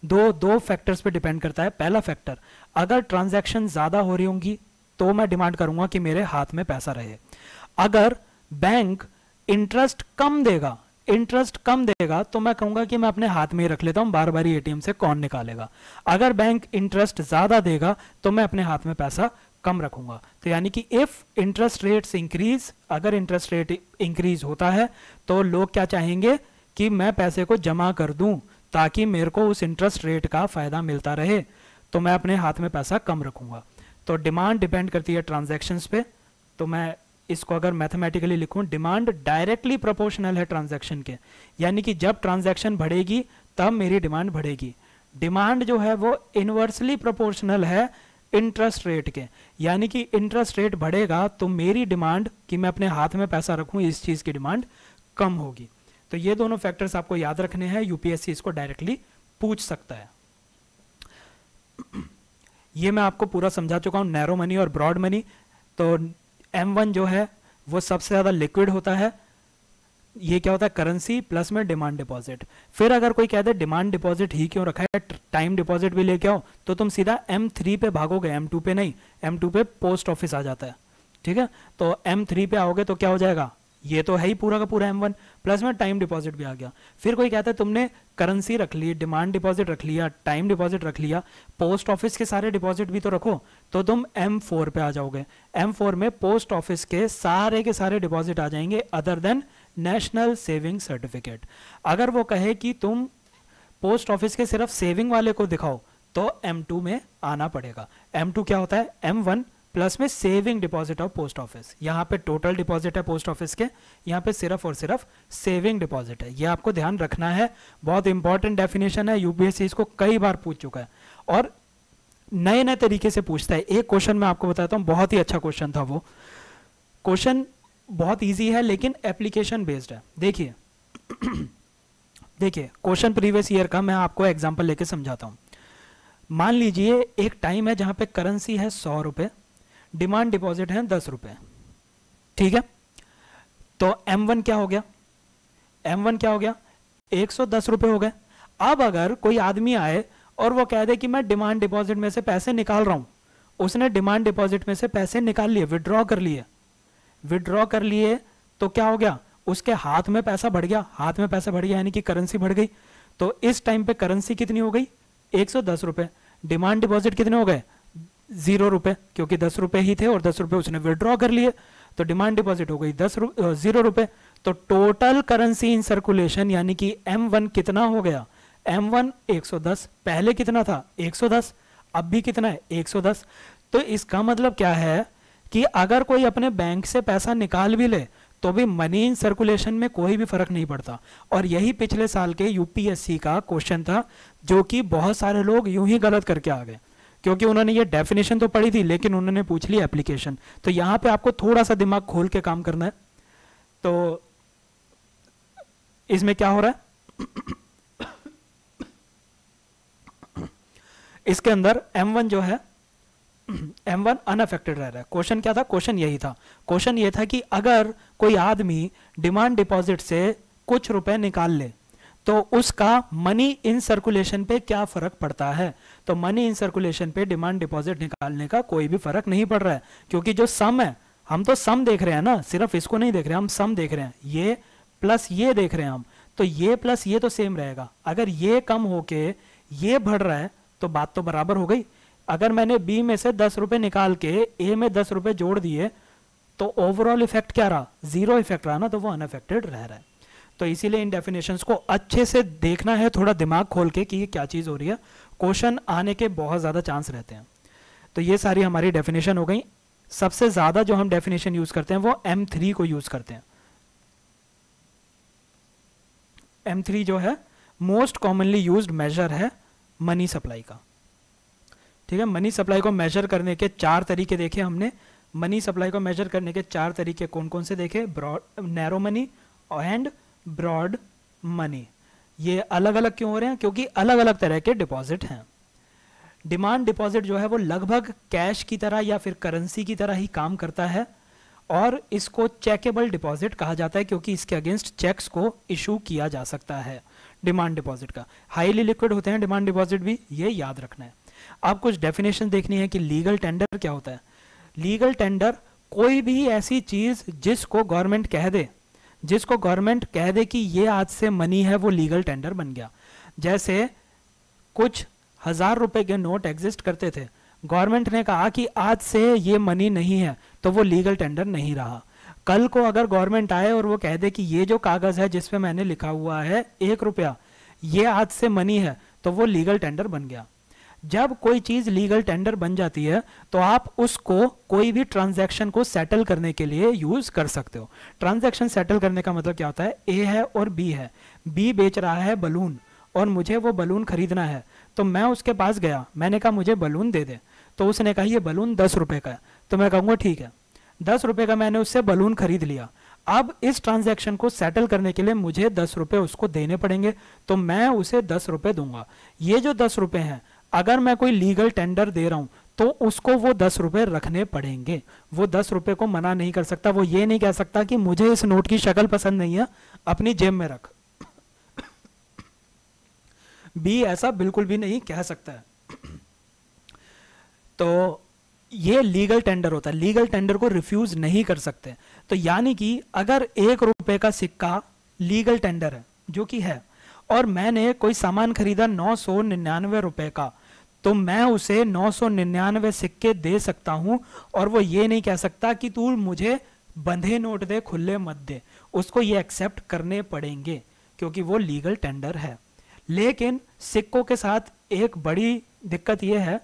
दो फैक्टर्स पे डिपेंड करता है। पहला फैक्टर, अगर ट्रांजैक्शन ज्यादा हो रही होंगी तो मैं डिमांड करूंगा कि मेरे हाथ में पैसा रहे। अगर बैंक इंटरेस्ट कम देगा तो मैं कहूंगा कि मैं अपने हाथ में ही रख लेता हूं, बार बार एटीएम से कौन निकालेगा। अगर बैंक इंटरेस्ट ज्यादा देगा तो मैं अपने हाथ में पैसा कम रखूंगा। तो यानी कि इफ इंटरेस्ट रेट्स इंक्रीज, अगर इंटरेस्ट रेट इंक्रीज होता है तो लोग क्या चाहेंगे कि मैं पैसे को जमा कर दूं ताकि मेरे को उस इंटरेस्ट रेट का फायदा मिलता रहे, तो मैं अपने हाथ में पैसा कम रखूंगा। तो डिमांड डिपेंड करती है ट्रांजैक्शंस पे। तो मैं इसको अगर मैथमेटिकली लिखूं, डिमांड डायरेक्टली प्रोपोर्शनल है ट्रांजैक्शन के, यानी कि जब ट्रांजैक्शन बढ़ेगी तब मेरी डिमांड बढ़ेगी। डिमांड जो है वो इनवर्सली प्रोपोर्शनल है इंटरेस्ट रेट के, यानी कि इंटरेस्ट रेट बढ़ेगा तो मेरी डिमांड कि मैं अपने हाथ में पैसा रखूं, इस चीज की डिमांड कम होगी। तो ये दोनों फैक्टर्स आपको याद रखने हैं, यूपीएससी इसको डायरेक्टली पूछ सकता है। ये मैं आपको पूरा समझा चुका हूं, नैरो मनी और ब्रॉड मनी। तो M1 जो है वो सबसे ज्यादा लिक्विड होता है। ये क्या होता है? करेंसी प्लस में डिमांड डिपॉजिट। फिर अगर कोई कहते हैं डिमांड डिपॉजिट ही क्यों रखा है, टाइम डिपॉजिट भी लेके आओ, तो तुम सीधा M3 पे भागोगे, M2 पे नहीं। M2 पे पोस्ट ऑफिस आ जाता है, ठीक है। तो M3 पे आओगे तो क्या हो जाएगा? ये तो है ही पूरा का पूरा M1, प्लस में टाइम डिपॉजिट भी आ गया। फिर कोई कहता है तुमने करेंसी रख ली, डिमांड डिपॉजिट रख लिया, टाइम डिपॉजिट रख लिया, पोस्ट ऑफिस के सारे डिपॉजिट भी तो रखो, तो तुम M4 पे आ जाओगे। M4 में पोस्ट ऑफिस के सारे डिपॉजिट आ जाएंगे other than national saving certificate. अगर वो कहे कि तुम पोस्ट ऑफिस के सिर्फ सेविंग वाले को दिखाओ तो M2 में आना पड़ेगा। M2 क्या होता है? M1 प्लस में saving deposit of post office. यहाँ पे टोटल डिपॉजिट है पोस्ट ऑफिस के, यहाँ पे सिर्फ और सिर्फ सेविंग डिपॉजिट है। ये आपको ध्यान रखना है, बहुत इंपॉर्टेंट डेफिनेशन है, यूपीएससी इसको कई बार पूछ चुका है और नए नए तरीके से पूछता है। एक क्वेश्चन मैं आपको बताता हूँ, बहुत ही अच्छा क्वेश्चन था वो। क्वेश्चन बहुत ईजी है लेकिन एप्लीकेशन बेस्ड है। देखिए क्वेश्चन प्रीवियस ईयर का मैं आपको एग्जाम्पल लेके समझाता हूँ। मान लीजिए एक टाइम है जहां पे करेंसी है 100 रुपए, डिमांड डिपॉजिट है 10 रुपए, ठीक है। तो M1 क्या हो गया, M1 क्या हो गया, 110 रुपए हो गए। अब अगर कोई आदमी आए और वो कह दे कि मैं डिमांड डिपॉजिट में से पैसे निकाल रहा हूं, उसने डिमांड डिपॉजिट में से पैसे निकाल लिए, विड्रॉ कर लिए, विड्रॉ कर लिए, तो क्या हो गया, उसके हाथ में पैसा बढ़ गया, हाथ में पैसा बढ़ गया यानी कि करेंसी बढ़ गई। तो इस टाइम पे करेंसी कितनी हो गई, 110 रुपए। डिमांड डिपॉजिट कितने हो गए, 0 रुपए, क्योंकि 10 रुपए ही थे और 10 रुपए उसने विड्रॉ कर लिए, तो डिमांड डिपॉजिट हो गई 0 रुपए। तो टोटल करेंसी इन सर्कुलेशन यानी कि M1 कितना हो गया, M1 110, पहले कितना था 110, अब भी कितना है 110। तो इसका मतलब क्या है कि अगर कोई अपने बैंक से पैसा निकाल भी ले तो भी मनी इन सर्कुलेशन में कोई भी फर्क नहीं पड़ता। और यही पिछले साल के यूपीएससी का क्वेश्चन था, जो कि बहुत सारे लोग यूं ही गलत करके आ गए, क्योंकि उन्होंने ये डेफिनेशन तो पढ़ी थी लेकिन उन्होंने पूछ ली एप्लीकेशन। तो यहां पे आपको थोड़ा सा दिमाग खोल के काम करना है। तो इसमें क्या हो रहा है इसके अंदर M1 जो है, M1 अनअफेक्टेड रह रहा है। क्वेश्चन क्या था, क्वेश्चन यही था, क्वेश्चन ये था कि अगर कोई आदमी डिमांड डिपॉजिट से कुछ रुपए निकाल ले तो उसका मनी इन सर्कुलेशन पे क्या फर्क पड़ता है। तो मनी इन सर्कुलेशन पे डिमांड डिपॉजिट निकालने का कोई भी फर्क नहीं पड़ रहा है, क्योंकि जो सम है, हम तो सम देख रहे हैं ना, सिर्फ इसको नहीं देख रहे, हम सम देख रहे हैं, ये प्लस ये देख रहे हैं हम, तो ये प्लस ये तो सेम रहेगा। अगर ये कम होके ये बढ़ रहा है तो बात तो बराबर हो गई। अगर मैंने बी में से 10 रुपए निकाल के ए में 10 रुपए जोड़ दिए तो ओवरऑल इफेक्ट क्या रहा, 0 इफेक्ट रहा ना, तो वो अनअफेक्टेड रह रहा है। तो इसीलिए इन डेफिनेशंस को अच्छे से देखना है, थोड़ा दिमाग खोल के कि ये क्या चीज हो रही है। क्वेश्चन आने के बहुत ज्यादा चांस रहते हैं। तो ये सारी हमारी डेफिनेशन हो गई। सबसे ज्यादा जो हम डेफिनेशन यूज करते हैं वो M3 को यूज करते हैं। M3 जो है मोस्ट कॉमनली यूज्ड मेजर है मनी सप्लाई का। ठीक है, मनी सप्लाई को मेजर करने के 4 तरीके देखे हमने। मनी सप्लाई को मेजर करने के 4 तरीके कौन कौन से देखे, broad, narrow money and broad money. ये अलग अलग क्यों हो रहे हैं, क्योंकि अलग अलग तरह के डिपॉजिट हैं। डिमांड डिपॉजिट जो है वो लगभग कैश की तरह या फिर करेंसी की तरह ही काम करता है, और इसको चेकेबल डिपॉजिट कहा जाता है क्योंकि इसके अगेंस्ट चेक्स को इशू किया जा सकता है। डिमांड डिपॉजिट का हाईली लिक्विड होते हैं डिमांड डिपॉजिट भी, ये याद रखना है। अब कुछ डेफिनेशन देखनी है कि लीगल टेंडर क्या होता है। लीगल टेंडर कोई भी ऐसी चीज जिसको गवर्नमेंट कह दे, जिसको गवर्नमेंट कह दे कि ये आज से मनी है, वो लीगल टेंडर बन गया। जैसे कुछ 1000 रुपए के नोट एग्जिस्ट करते थे, गवर्नमेंट ने कहा कि आज से ये मनी नहीं है, तो वो लीगल टेंडर नहीं रहा। कल को अगर गवर्नमेंट आए और वो कह दे कि ये जो कागज है जिसपे मैंने लिखा हुआ है 1 रुपया, ये आज से मनी है, तो वो लीगल टेंडर बन गया। जब कोई चीज लीगल टेंडर बन जाती है तो आप उसको कोई भी ट्रांजैक्शन को सेटल करने के लिए यूज कर सकते हो। ट्रांजैक्शन सेटल करने का मतलब क्या होता है, ए है और बी है, बी बेच रहा है बलून और मुझे वो बलून खरीदना है, तो मैं उसके पास गया, मैंने कहा मुझे बलून दे दे, तो उसने कहा ये बलून 10 रुपए का है, तो मैं कहूँगा ठीक है, 10 रुपए का मैंने उससे बलून खरीद लिया। अब इस ट्रांजैक्शन को सेटल करने के लिए मुझे 10 रुपए उसको देने पड़ेंगे, तो मैं उसे 10 रुपए दूंगा। ये जो 10 रुपए हैं, अगर मैं कोई लीगल टेंडर दे रहा हूं तो उसको वो 10 रुपए रखने पड़ेंगे। वो 10 रुपए को मना नहीं कर सकता, वो ये नहीं कह सकता कि मुझे इस नोट की शक्ल पसंद नहीं है, अपनी जेब में रख। बी ऐसा बिल्कुल भी नहीं कह सकता है। तो ये लीगल टेंडर होता है, लीगल टेंडर को रिफ्यूज नहीं कर सकते। तो यानी कि अगर 1 रुपए का सिक्का लीगल टेंडर है, जो कि है, और मैंने कोई सामान खरीदा 999 रुपए का, तो मैं उसे 999 सिक्के दे सकता हूं, और वो ये नहीं कह सकता कि तू मुझे बंधे नोट दे, खुले मत दे। उसको ये एक्सेप्ट करने पड़ेंगे क्योंकि वो लीगल टेंडर है। लेकिन सिक्कों के साथ एक बड़ी दिक्कत यह है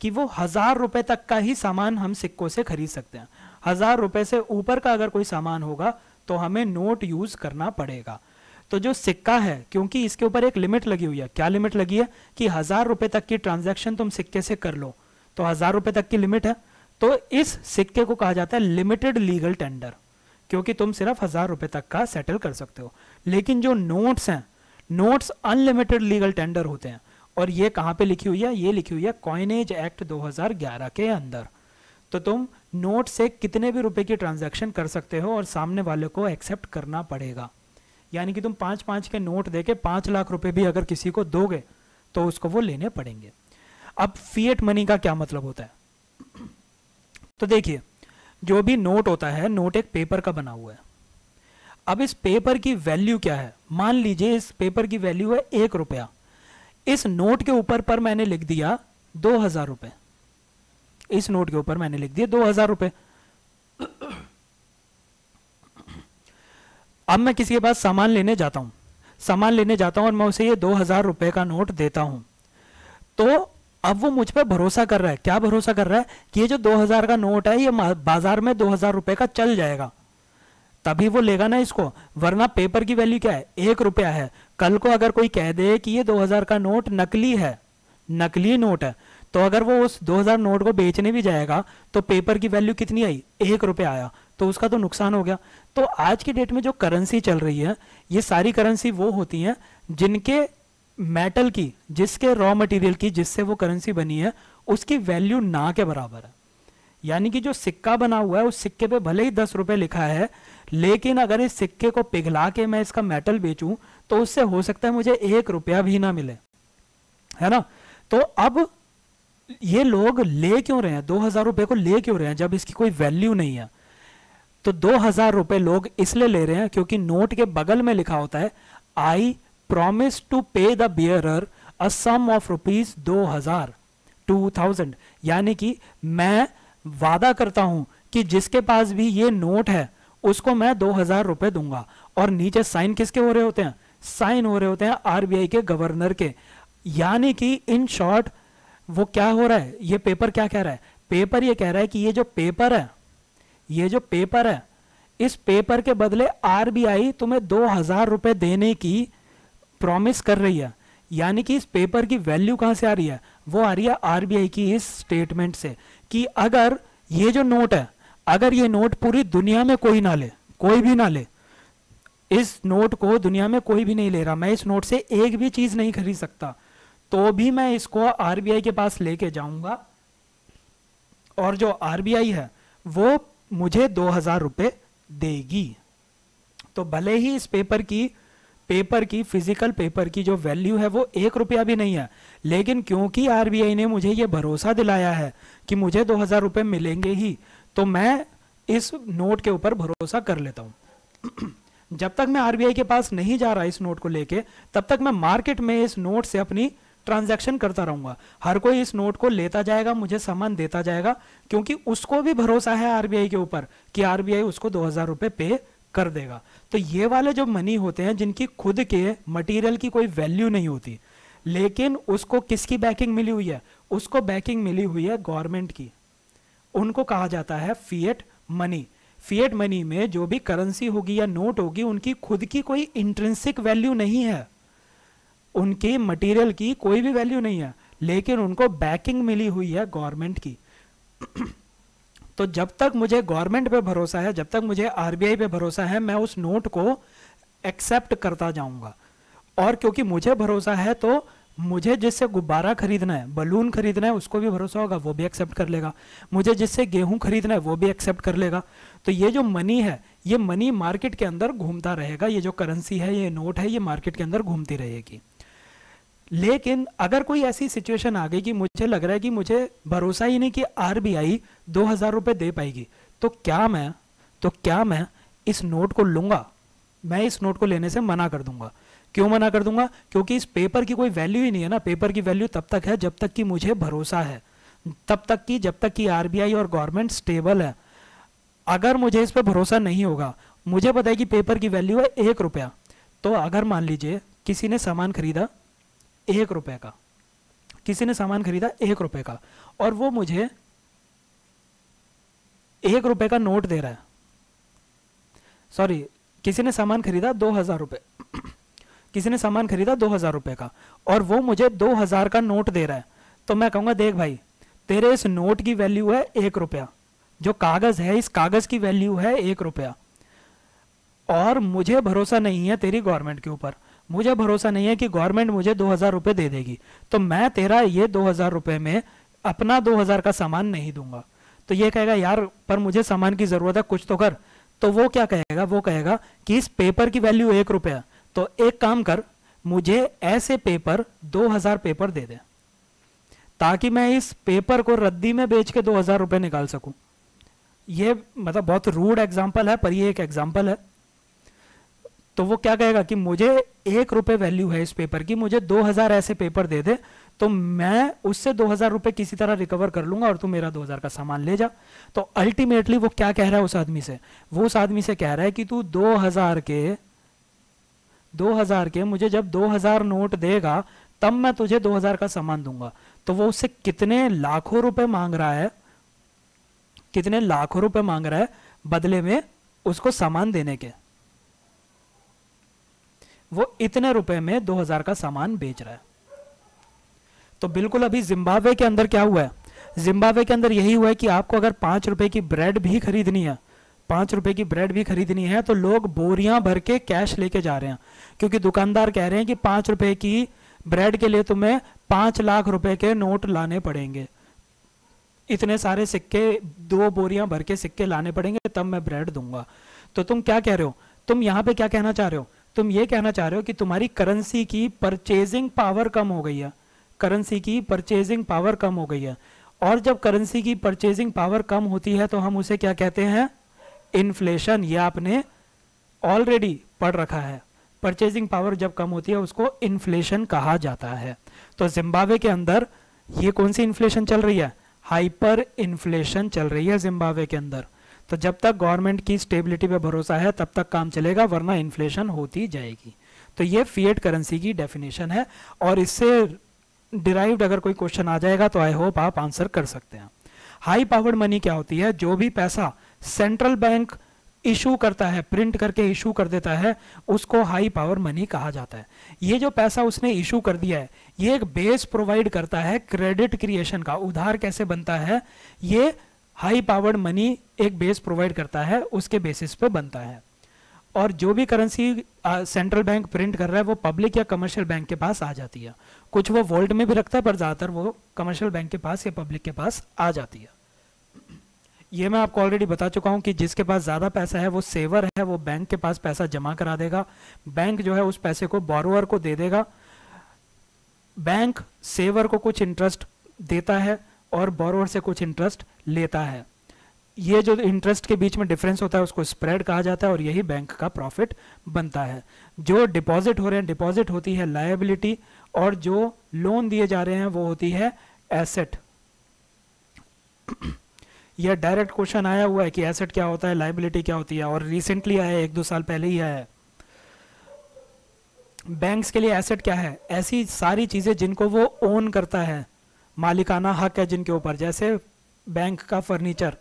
कि वो 1000 रुपए तक का ही सामान हम सिक्कों से खरीद सकते हैं। 1000 रुपए से ऊपर का अगर कोई सामान होगा तो हमें नोट यूज करना पड़ेगा। तो जो सिक्का है, क्योंकि इसके ऊपर एक लिमिट लगी हुई है, क्या लिमिट लगी है कि 1000 रुपए तक की ट्रांजैक्शन तुम सिक्के से कर लो, तो 1000 रुपए तक की लिमिट है, तो इस सिक्के को कहा जाता है लिमिटेड लीगल टेंडर, क्योंकि तुम सिर्फ 1000 रुपए तक का सेटल कर सकते हो। लेकिन जो नोट्स हैं, नोट्स अनलिमिटेड लीगल टेंडर होते हैं, और ये कहां पे लिखी हुई है, ये लिखी हुई है कॉइनेज एक्ट 2011 के अंदर। तो तुम नोट से कितने भी रुपए की ट्रांजैक्शन कर सकते हो और सामने वाले को एक्सेप्ट करना पड़ेगा। यानी कि तुम 5-5 के नोट देके 5 लाख रुपए भी अगर किसी को दोगे तो उसको वो लेने पड़ेंगे। अब फिएट मनी का क्या मतलब होता है? तो देखिए, जो भी नोट होता है, नोट एक पेपर का बना हुआ है। अब इस पेपर की वैल्यू क्या है? मान लीजिए इस पेपर की वैल्यू है 1 रुपया। इस नोट के ऊपर पर मैंने लिख दिया 2000 रुपए। इस नोट के ऊपर मैंने लिख दिया 2000 रुपए। अब मैं किसी के पास सामान लेने जाता हूं और मैं उसे ये 2000 रुपए का नोट देता हूं, तो अब वो मुझ पर भरोसा कर रहा है। क्या भरोसा कर रहा है? कि ये जो 2000 का नोट है ये बाजार में 2000 रुपए का चल जाएगा, तभी वो लेगा ना इसको। वरना पेपर की वैल्यू क्या है? 1 रुपया है। कल को अगर कोई कह दे कि ये 2000 का नोट नकली है, नकली नोट है, तो अगर वो उस 2000 नोट को बेचने भी जाएगा तो पेपर की वैल्यू कितनी आई? 1 रुपया आया, तो उसका तो नुकसान हो गया। तो आज की डेट में जो करेंसी चल रही है, ये सारी करेंसी वो होती हैं जिनके मेटल की, जिसके रॉ मटेरियल की, जिससे वो करेंसी बनी है, उसकी वैल्यू ना के बराबर है। यानी कि जो सिक्का बना हुआ है उस सिक्के पे भले ही 10 रुपए लिखा है, लेकिन अगर इस सिक्के को पिघला के मैं इसका मेटल बेचूं तो उससे हो सकता है मुझे 1 रुपया भी ना मिले, है ना। तो अब ये लोग ले क्यों रहे हैं? 2000 रुपए को ले क्यों रहे हैं जब इसकी कोई वैल्यू नहीं है? तो 2000 रुपए लोग इसलिए ले रहे हैं क्योंकि नोट के बगल में लिखा होता है I promise to pay the bearer a sum of rupees 2000, यानी कि मैं वादा करता हूं कि जिसके पास भी ये नोट है उसको मैं 2000 रुपए दूंगा। और नीचे साइन किसके हो रहे होते हैं? साइन हो रहे होते हैं आरबीआई के गवर्नर के। यानी कि इन शॉर्ट वो क्या हो रहा है? ये पेपर क्या कह रहा है? पेपर ये कह रहा है कि ये जो पेपर है, इस पेपर के बदले आरबीआई तुम्हें 2000 रुपए देने की प्रॉमिस कर रही है। यानी कि इस पेपर की वैल्यू कहां से आ रही है? वो आ रही है आरबीआई की इस स्टेटमेंट से कि अगर ये जो नोट है, अगर ये नोट पूरी दुनिया में कोई ना ले, कोई भी ना ले, इस नोट को दुनिया में कोई भी नहीं ले रहा, मैं इस नोट से एक भी चीज नहीं खरीद सकता, तो भी मैं इसको आरबीआई के पास लेके जाऊंगा और जो आरबीआई है वो मुझे 2000 रुपए देगी। तो भले ही इस पेपर की फिजिकल पेपर की जो वैल्यू है वो 1 रुपया भी नहीं है, लेकिन क्योंकि आरबीआई ने मुझे ये भरोसा दिलाया है कि मुझे 2000 रुपए मिलेंगे ही, तो मैं इस नोट के ऊपर भरोसा कर लेता हूं। जब तक मैं आरबीआई के पास नहीं जा रहा इस नोट को लेके, तब तक मैं मार्केट में इस नोट से अपनी ट्रांजैक्शन करता रहूंगा। हर कोई इस नोट को लेता जाएगा, मुझे सामान देता जाएगा, क्योंकि उसको भी भरोसा है आरबीआई के ऊपर कि आरबीआई उसको 2000 रुपए पे कर देगा। तो ये वाले जो मनी होते हैं जिनकी खुद के मटेरियल की कोई वैल्यू नहीं होती, लेकिन उसको किसकी बैकिंग मिली हुई है? उसको बैकिंग मिली हुई है गवर्नमेंट की, उनको कहा जाता है फिएट मनी। फिएट मनी में जो भी करेंसी होगी या नोट होगी, उनकी खुद की कोई इंट्रिंसिक वैल्यू नहीं है, उनके मटेरियल की कोई भी वैल्यू नहीं है, लेकिन उनको बैकिंग मिली हुई है गवर्नमेंट की। तो जब तक मुझे गवर्नमेंट पे भरोसा है, जब तक मुझे आरबीआई पे भरोसा है, मैं उस नोट को एक्सेप्ट करता जाऊंगा। और क्योंकि मुझे भरोसा है, तो मुझे जिससे गुब्बारा खरीदना है, बलून खरीदना है, उसको भी भरोसा होगा, वो भी एक्सेप्ट कर लेगा। मुझे जिससे गेहूं खरीदना है वो भी एक्सेप्ट कर लेगा। तो ये जो मनी है, ये मनी मार्केट के अंदर घूमता रहेगा। ये जो करेंसी है, ये नोट है, ये मार्केट के अंदर घूमती रहेगी। लेकिन अगर कोई ऐसी सिचुएशन आ गई कि मुझे लग रहा है कि मुझे भरोसा ही नहीं कि आरबीआई 2000 रुपए दे पाएगी, तो क्या मैं इस नोट को लूंगा? मैं इस नोट को लेने से मना कर दूंगा। क्यों मना कर दूंगा? क्योंकि इस पेपर की कोई वैल्यू ही नहीं है ना। पेपर की वैल्यू तब तक है जब तक कि मुझे भरोसा है, जब तक कि आरबीआई और गवर्नमेंट स्टेबल है। अगर मुझे इस पर भरोसा नहीं होगा, मुझे पता है कि पेपर की वैल्यू है 1 रुपया, तो अगर मान लीजिए किसी ने सामान खरीदा 1 रुपए का, किसी ने सामान खरीदा 1 रुपए का, और वो मुझे 1 रुपए का नोट दे रहा है, सॉरी, किसी ने सामान खरीदा 2000 रुपए, किसी ने सामान खरीदा 2000 रुपए का, और वो मुझे 2000 का नोट दे रहा है, तो मैं कहूंगा देख भाई, तेरे इस नोट की वैल्यू है 1 रुपया, जो कागज है, इस कागज की वैल्यू है 1 रुपया, और मुझे भरोसा नहीं है तेरी गवर्नमेंट के ऊपर, मुझे भरोसा नहीं है कि गवर्नमेंट मुझे 2000 रुपए दे देगी, तो मैं तेरा ये 2000 रुपए में अपना 2000 का सामान नहीं दूंगा। तो ये कहेगा यार पर मुझे सामान की जरूरत है, कुछ तो कर। तो वो क्या कहेगा, वो कहेगा कि इस पेपर की वैल्यू 1 रुपया, तो एक काम कर, मुझे ऐसे पेपर 2000 पेपर दे दे, ताकि मैं इस पेपर को रद्दी में बेच के 2000 रुपए निकाल सकूं। ये मतलब बहुत रूड एग्जाम्पल है, पर ये एक एग्जाम्पल है। तो वो क्या कहेगा कि मुझे 1 रुपए वैल्यू है इस पेपर की, मुझे 2000 ऐसे पेपर दे दे, तो मैं उससे 2000 रुपए किसी तरह रिकवर कर लूंगा और तू मेरा 2000 का सामान ले जा। तो अल्टीमेटली वो क्या कह रहा है उस आदमी से, वो उस आदमी से कह रहा है कि तू 2000 के मुझे जब 2000 नोट देगा तब मैं तुझे 2000 का सामान दूंगा। तो वो उससे कितने लाखों रुपए मांग रहा है, कितने लाखों रुपए मांग रहा है बदले में उसको सामान देने के। वो इतने रुपए में 2000 का सामान बेच रहा है। तो बिल्कुल अभी जिम्बाब्वे के अंदर क्या हुआ है, जिम्बाब्वे के अंदर यही हुआ है कि आपको अगर 5 रुपए की ब्रेड भी खरीदनी है, 5 रुपए की ब्रेड भी खरीदनी है, तो लोग बोरियां भर के कैश लेके जा रहे हैं, क्योंकि दुकानदार कह रहे हैं कि 5 रुपए की ब्रेड के लिए तुम्हें 5 लाख रुपए के नोट लाने पड़ेंगे, इतने सारे सिक्के, 2 बोरियां भर के सिक्के लाने पड़ेंगे तब मैं ब्रेड दूंगा। तो तुम क्या कह रहे हो, तुम यहां पे क्या कहना चाह रहे हो, तुम ये कहना चाह रहे हो कि तुम्हारी करेंसी की परचेजिंग पावर कम हो गई है, करेंसी की परचेजिंग पावर कम हो गई है। और जब करेंसी की परचेजिंग पावर कम होती है तो हम उसे क्या कहते हैं, इन्फ्लेशन। ये आपने ऑलरेडी पढ़ रखा है, परचेजिंग पावर जब कम होती है उसको इन्फ्लेशन कहा जाता है। तो जिम्बाब्वे के अंदर ये कौन सी इन्फ्लेशन चल रही है, हाइपर इन्फ्लेशन चल रही है जिम्बाब्वे के अंदर। तो जब तक गवर्नमेंट की स्टेबिलिटी पे भरोसा है तब तक काम चलेगा, वरना इन्फ्लेशन होती जाएगी। तो ये फिएट करेंसी की डेफिनेशन है, और इससे डिराइव्ड अगर कोई क्वेश्चन आ जाएगा तो आई होप आप आंसर कर सकते हैं। हाई पावर्ड मनी क्या होती है, जो भी पैसा सेंट्रल बैंक इशू करता है, प्रिंट करके इशू कर देता है, उसको हाई पावर मनी कहा जाता है। ये जो पैसा उसने इशू कर दिया है, ये एक बेस प्रोवाइड करता है क्रेडिट क्रिएशन का। उधार कैसे बनता है, ये हाई पावर्ड मनी एक बेस प्रोवाइड करता है, उसके बेसिस पे बनता है। और जो भी करेंसी सेंट्रल बैंक प्रिंट कर रहा है वो पब्लिक या कमर्शियल बैंक के पास आ जाती है। कुछ वो वोल्ट में भी रखता है, पर ज्यादातर वो कमर्शियल बैंक के पास या पब्लिक के पास आ जाती है। ये मैं आपको ऑलरेडी बता चुका हूं कि जिसके पास ज्यादा पैसा है वो सेवर है, वो बैंक के पास पैसा जमा करा देगा, बैंक जो है उस पैसे को बोरोअर को दे देगा, बैंक सेवर को कुछ इंटरेस्ट देता है और बोरोअर से कुछ इंटरेस्ट लेता है। ये जो इंटरेस्ट के बीच में डिफरेंस होता है उसको स्प्रेड कहा जाता है, और यही बैंक का प्रॉफिट बनता है। जो डिपॉजिट हो रहे हैं, डिपॉजिट होती है लायबिलिटी, और जो लोन दिए जा रहे हैं वो होती है एसेट। यह डायरेक्ट क्वेश्चन आया हुआ है कि एसेट क्या होता है, लायबिलिटी क्या होती है, और रिसेंटली आया है, 1-2 साल पहले ही आया है। बैंक्स के लिए एसेट क्या है, ऐसी सारी चीजें जिनको वो ओन करता है, मालिकाना हक है जिनके ऊपर, जैसे बैंक का फर्नीचर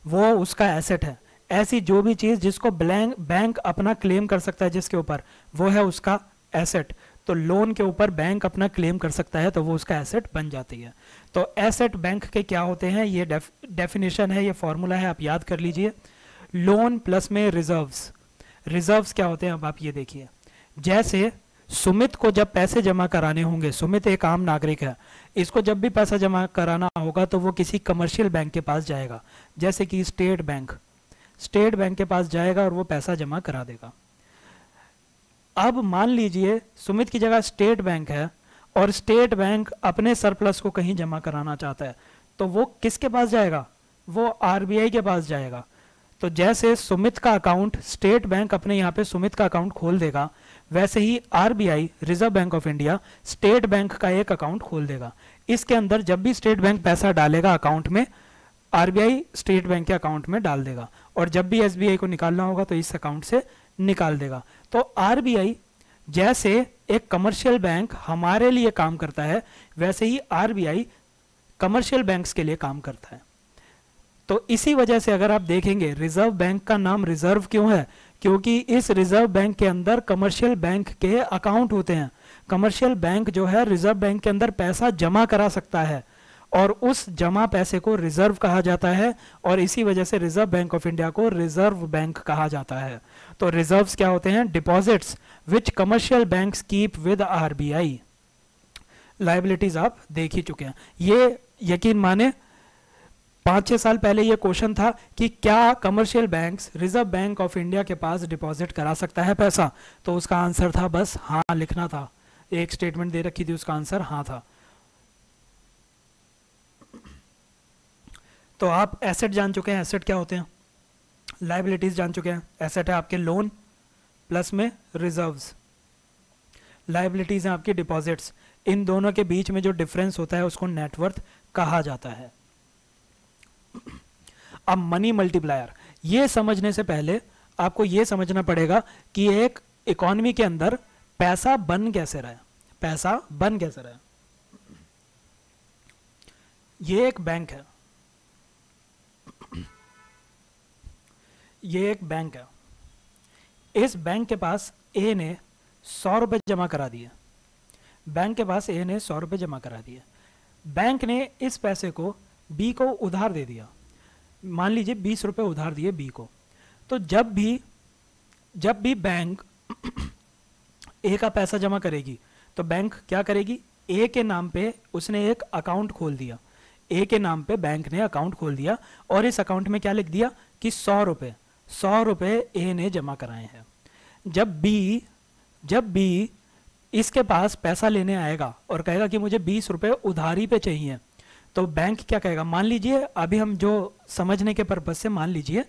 वो उसका एसेट है। ऐसी जो भी चीज जिसको बैंक अपना क्लेम कर सकता है जिसके ऊपर, वो है उसका एसेट। तो लोन के ऊपर बैंक अपना क्लेम कर सकता है तो वो उसका एसेट बन जाती है। तो एसेट बैंक के क्या होते हैं, ये डेफिनेशन है, ये फॉर्मूला है, आप याद कर लीजिए। लोन प्लस में रिजर्व्स। रिजर्व्स क्या होते हैं, अब आप ये देखिए। जैसे सुमित को जब पैसे जमा कराने होंगे, सुमित एक आम नागरिक है, इसको जब भी पैसा जमा कराना होगा तो वो किसी कमर्शियल बैंक के पास जाएगा, जैसे कि स्टेट बैंक के पास जाएगा और वो पैसा जमा करा देगा। अब मान लीजिए सुमित की जगह स्टेट बैंक है और स्टेट बैंक अपने सरप्लस को कहीं जमा कराना चाहता है, तो वो किसके पास जाएगा, वो आरबीआई के पास जाएगा। तो जैसे सुमित का अकाउंट स्टेट बैंक अपने यहाँ पे सुमित का अकाउंट खोल देगा, वैसे ही RBI Reserve Bank of India State Bank का एक अकाउंट खोल देगा। इसके अंदर जब भी स्टेट बैंक पैसा डालेगा अकाउंट में, आरबीआई स्टेट बैंक के अकाउंट में डाल देगा, और जब भी एसबीआई को निकालना होगा तो इस अकाउंट से निकाल देगा। तो आरबीआई जैसे एक कमर्शियल बैंक हमारे लिए काम करता है, वैसे ही आरबीआई कमर्शियल बैंक्स के लिए काम करता है। तो इसी वजह से अगर आप देखेंगे रिजर्व बैंक का नाम रिजर्व क्यों है, क्योंकि इस रिजर्व बैंक के अंदर कमर्शियल बैंक के अकाउंट होते हैं। कमर्शियल बैंक जो है रिजर्व बैंक के अंदर पैसा जमा करा सकता है, और उस जमा पैसे को रिजर्व कहा जाता है, और इसी वजह से रिजर्व बैंक ऑफ इंडिया को रिजर्व बैंक कहा जाता है। तो रिजर्व्स क्या होते हैं, deposits which commercial banks keep with RBI. Liabilities आप देख ही चुके हैं। ये यकीन माने 5-6 साल पहले ये क्वेश्चन था कि क्या commercial banks reserve Bank of India के पास डिपॉजिट करा सकता है पैसा, तो उसका आंसर था बस हाँ लिखना था, एक स्टेटमेंट दे रखी थी, उसका आंसर हाँ था। तो आप एसेट जान चुके हैं, एसेट क्या होते हैं, लायबिलिटीज जान चुके हैं, एसेट है आपके लोन प्लस में रिजर्व्स, लायबिलिटीज हैं आपकी डिपॉजिट्स, इन दोनों के बीच में जो डिफरेंस होता है उसको नेटवर्थ कहा जाता है। अब मनी मल्टीप्लायर, ये समझने से पहले आपको ये समझना पड़ेगा कि एक इकोनॉमी के अंदर पैसा बन कैसे रहा है, पैसा बन कैसे रहा है। ये एक बैंक है, ये एक बैंक है, इस बैंक के पास ए ने 100 रुपये जमा करा दिए, बैंक के पास ए ने 100 रुपये जमा करा दिए, बैंक ने इस पैसे को बी को उधार दे दिया, मान लीजिए 20 रुपये उधार दिए बी को। तो जब भी बैंक ए का पैसा जमा करेगी तो बैंक क्या करेगी, ए के नाम पे उसने एक अकाउंट खोल दिया, ए के नाम पे बैंक ने अकाउंट खोल दिया और इस अकाउंट में क्या लिख दिया कि 100 रुपये ए ने जमा कराए हैं। जब बी इसके पास पैसा लेने आएगा और कहेगा कि मुझे 20 रुपये उधारी पे चाहिए, तो बैंक क्या कहेगा, मान लीजिए अभी हम जो समझने के पर्पज से मान लीजिए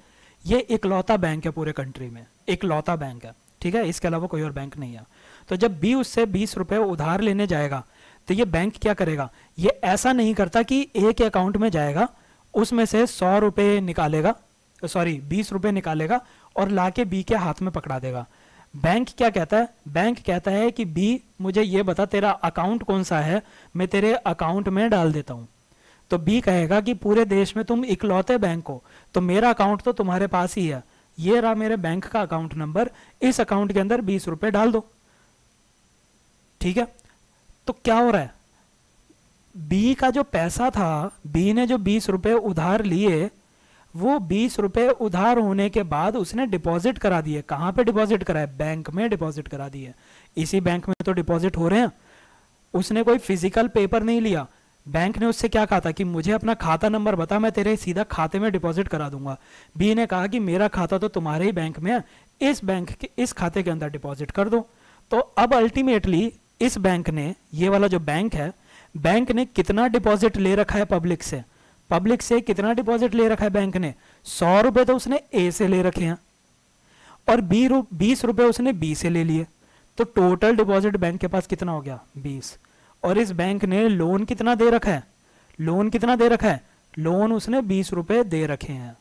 ये इकलौता बैंक है पूरे कंट्री में, इकलौता बैंक है, ठीक है, इसके अलावा कोई और बैंक नहीं है। तो जब बी उससे 20 रुपये उधार लेने जाएगा तो ये बैंक क्या करेगा, ये ऐसा नहीं करता कि ए के अकाउंट में जाएगा, उसमें से 100 रुपये निकालेगा, 20 रुपये निकालेगा और लाके बी के हाथ में पकड़ा देगा। बैंक क्या कहता है, बैंक कहता है कि बी मुझे ये बता तेरा अकाउंट कौन सा है, मैं तेरे अकाउंट में डाल देता हूं। तो बी कहेगा कि पूरे देश में तुम इकलौते बैंक हो तो मेरा अकाउंट तो तुम्हारे पास ही है, ये रहा मेरे बैंक का अकाउंट नंबर, इस अकाउंट के अंदर 20 रुपये डाल दो, ठीक है। तो क्या हो रहा है, बी का जो पैसा था, बी ने जो 20 रुपये उधार लिए, वो 20 रुपये उधार होने के बाद उसने डिपॉजिट करा दिए। कहाँ पे डिपॉजिट कराए, बैंक में डिपॉजिट करा दिए, इसी बैंक में तो डिपॉजिट हो रहे हैं। उसने कोई फिजिकल पेपर नहीं लिया, बैंक ने उससे क्या कहा था कि मुझे अपना खाता नंबर बता, मैं तेरे सीधा खाते में डिपॉजिट करा दूंगा। बी ने कहा कि मेरा खाता तो तुम्हारे ही बैंक में है, इस बैंक के इस खाते के अंदर डिपॉजिट कर दो। तो अब अल्टीमेटली इस बैंक ने, ये वाला जो बैंक है, बैंक ने कितना डिपॉजिट ले रखा है पब्लिक से, पब्लिक से कितना डिपॉजिट ले रखा है बैंक ने, 100 रुपए तो उसने ए से ले रखे हैं और 20 रुपए उसने बी से ले लिए। तो टोटल डिपॉजिट बैंक के पास कितना हो गया, 20। और इस बैंक ने लोन कितना दे रखा है, लोन कितना दे रखा है, लोन उसने 20 रुपए दे रखे हैं।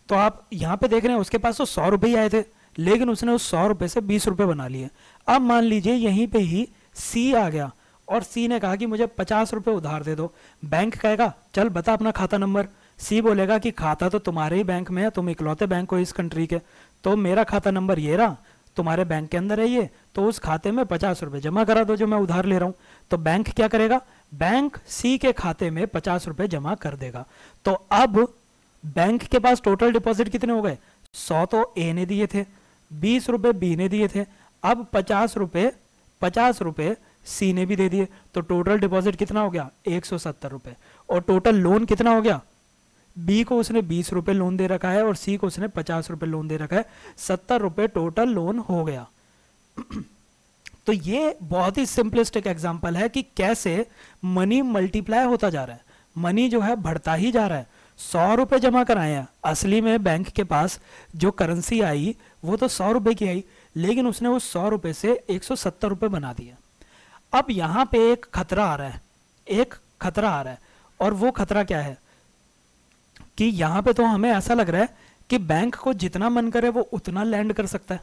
तो आप यहां पे देख रहे हैं उसके पास तो 100 रुपए ही आए थे, लेकिन उसने उस 100 रुपए से 20 रुपए बना लिए। अब मान लीजिए यहीं पे ही सी आ गया और सी ने कहा कि मुझे 50 रुपए उधार दे दो। बैंक कहेगा चल बता अपना खाता नंबर, सी बोलेगा कि खाता तो तुम्हारे ही बैंक में है, तुम इकलौते बैंक हो इस कंट्री के, तो मेरा खाता नंबर ये रहा, तुम्हारे बैंक के अंदर है ये, तो उस खाते में 50 रुपए जमा करा दो जो मैं उधार ले रहा हूं। तो बैंक क्या करेगा, बैंक सी के खाते में 50 रुपए जमा कर देगा। तो अब बैंक के पास टोटल डिपॉजिट कितने हो गए, 100 तो ए ने दिए थे, 20 रुपए बी ने दिए थे, अब 50 रुपए सी ने भी दे दिए। तो टोटल डिपॉजिट कितना हो गया, 170 रुपए। और टोटल लोन कितना हो गया, बी को उसने 20 रुपए लोन दे रखा है और सी को उसने 50 रुपए लोन दे रखा है, 70 रुपए टोटल लोन हो गया। तो ये बहुत ही सिंपलिस्टिक एग्जांपल है कि कैसे मनी मल्टीप्लाई होता जा रहा है, मनी जो है बढ़ता ही जा रहा है। 100 रुपए जमा कराए हैं, असली में बैंक के पास जो करेंसी आई वो तो 100 रुपए की आई, लेकिन उसने उस 100 रुपए से 170 रुपए बना दिया। अब यहां पे एक खतरा आ रहा है, एक खतरा आ रहा है, और वो खतरा क्या है कि यहां पे तो हमें ऐसा लग रहा है कि बैंक को जितना मन करे वो उतना लैंड कर सकता है।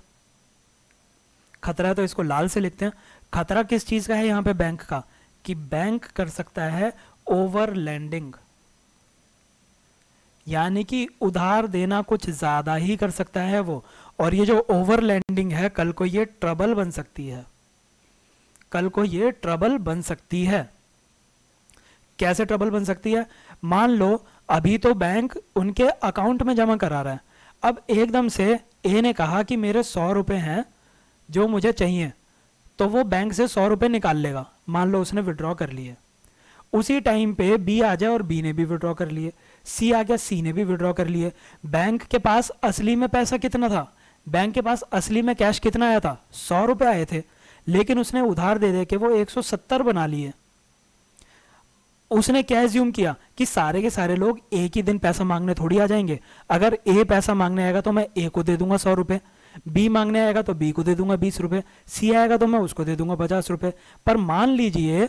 खतरा तो इसको लाल से लिखते हैं। खतरा किस चीज का है यहां पे बैंक का, कि बैंक कर सकता है ओवर लैंडिंग, यानी कि उधार देना कुछ ज्यादा ही कर सकता है वो। और ये जो ओवर लैंडिंग है कल को ये ट्रबल बन सकती है, कल को ये ट्रबल बन सकती है। कैसे ट्रबल बन सकती है, मान लो अभी तो बैंक उनके अकाउंट में जमा करा रहा है, अब एकदम से ए ने कहा कि मेरे 100 रुपए हैं जो मुझे चाहिए, तो वो बैंक से 100 रुपए निकाल लेगा। मान लो उसने विड्रॉ कर लिए, उसी टाइम पे बी आ जाए और बी ने भी विड्रॉ कर लिए, सी आ गया, सी ने भी विड्रॉ कर लिए। बैंक के पास असली में पैसा कितना था? बैंक के पास असली में कैश कितना आया था? 100 रुपए आए थे, लेकिन उसने उधार दे दे के वो 170 बना लिए। उसने क्या एज्यूम किया कि सारे के सारे लोग एक ही दिन पैसा मांगने थोड़ी आ जाएंगे। अगर ए पैसा मांगने आएगा तो मैं ए को दे दूंगा 100 रुपए, बी मांगने आएगा तो बी को दे दूंगा 20 रुपए, सी आएगा तो मैं उसको दे दूंगा 50 रुपए। पर मान लीजिए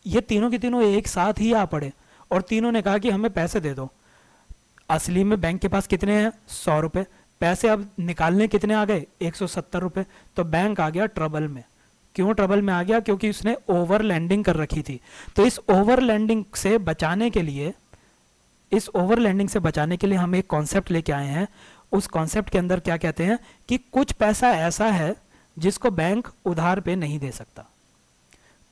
ये तीनों के तीनों एक साथ ही आ पड़े और तीनों ने कहा कि हमें पैसे दे दो। असली में बैंक के पास कितने हैं? 100 रुपए। पैसे अब निकालने कितने आ गए? 170 रुपए। तो बैंक आ गया ट्रबल में। क्यों ट्रबल में आ गया? क्योंकि उसने ओवर लैंडिंग कर रखी थी। तो इस ओवर लैंडिंग से बचाने के लिए हम एक कॉन्सेप्ट लेके आए हैं। उस कॉन्सेप्ट के अंदर क्या कहते हैं कि कुछ पैसा ऐसा है जिसको बैंक उधार पे नहीं दे सकता।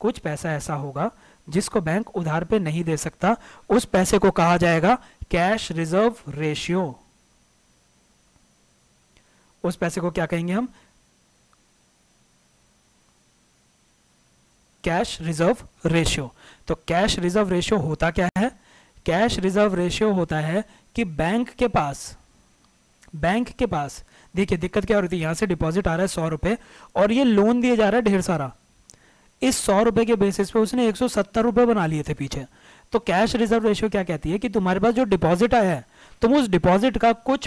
कुछ पैसा ऐसा होगा जिसको बैंक उधार पे नहीं दे सकता। उस पैसे को कहा जाएगा कैश रिजर्व रेशियो। उस पैसे को क्या कहेंगे हम? Cash reserve ratio. तो कैश रिजर्व रेशियो होता क्या है? कैश रिजर्व रेशियो होता है कि बैंक के पास देखिए दिक्कत क्या हो रही थी, यहां से डिपॉजिट आ रहा है 100 रुपए और ये लोन दिए जा रहा है ढेर सारा। इस 100 रुपए के बेसिस पे उसने 170 रुपए बना लिए थे पीछे। तो कैश रिजर्व रेशियो क्या कहती है कि तुम्हारे पास जो डिपॉजिट आया है तुम उस डिपॉजिट का कुछ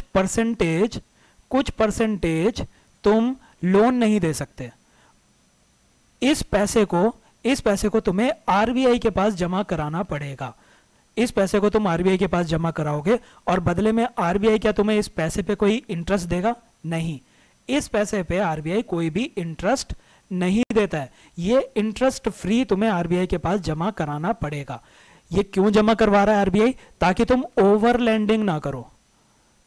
परसेंटेज तुम लोन नहीं दे सकते। इस पैसे को तुम्हें आरबीआई के पास जमा कराना पड़ेगा। इस पैसे को तुम आरबीआई के पास जमा कराओगे और बदले में आरबीआई क्या तुम्हें इस पैसे पे कोई इंटरेस्ट देगा? नहीं, इस पैसे पे आरबीआई कोई भी इंटरेस्ट नहीं देता है। ये इंटरेस्ट फ्री तुम्हें आरबीआई के पास जमा कराना पड़ेगा। ये क्यों जमा करवा रहा है आरबीआई? ताकि तुम ओवर लैंडिंग ना करो।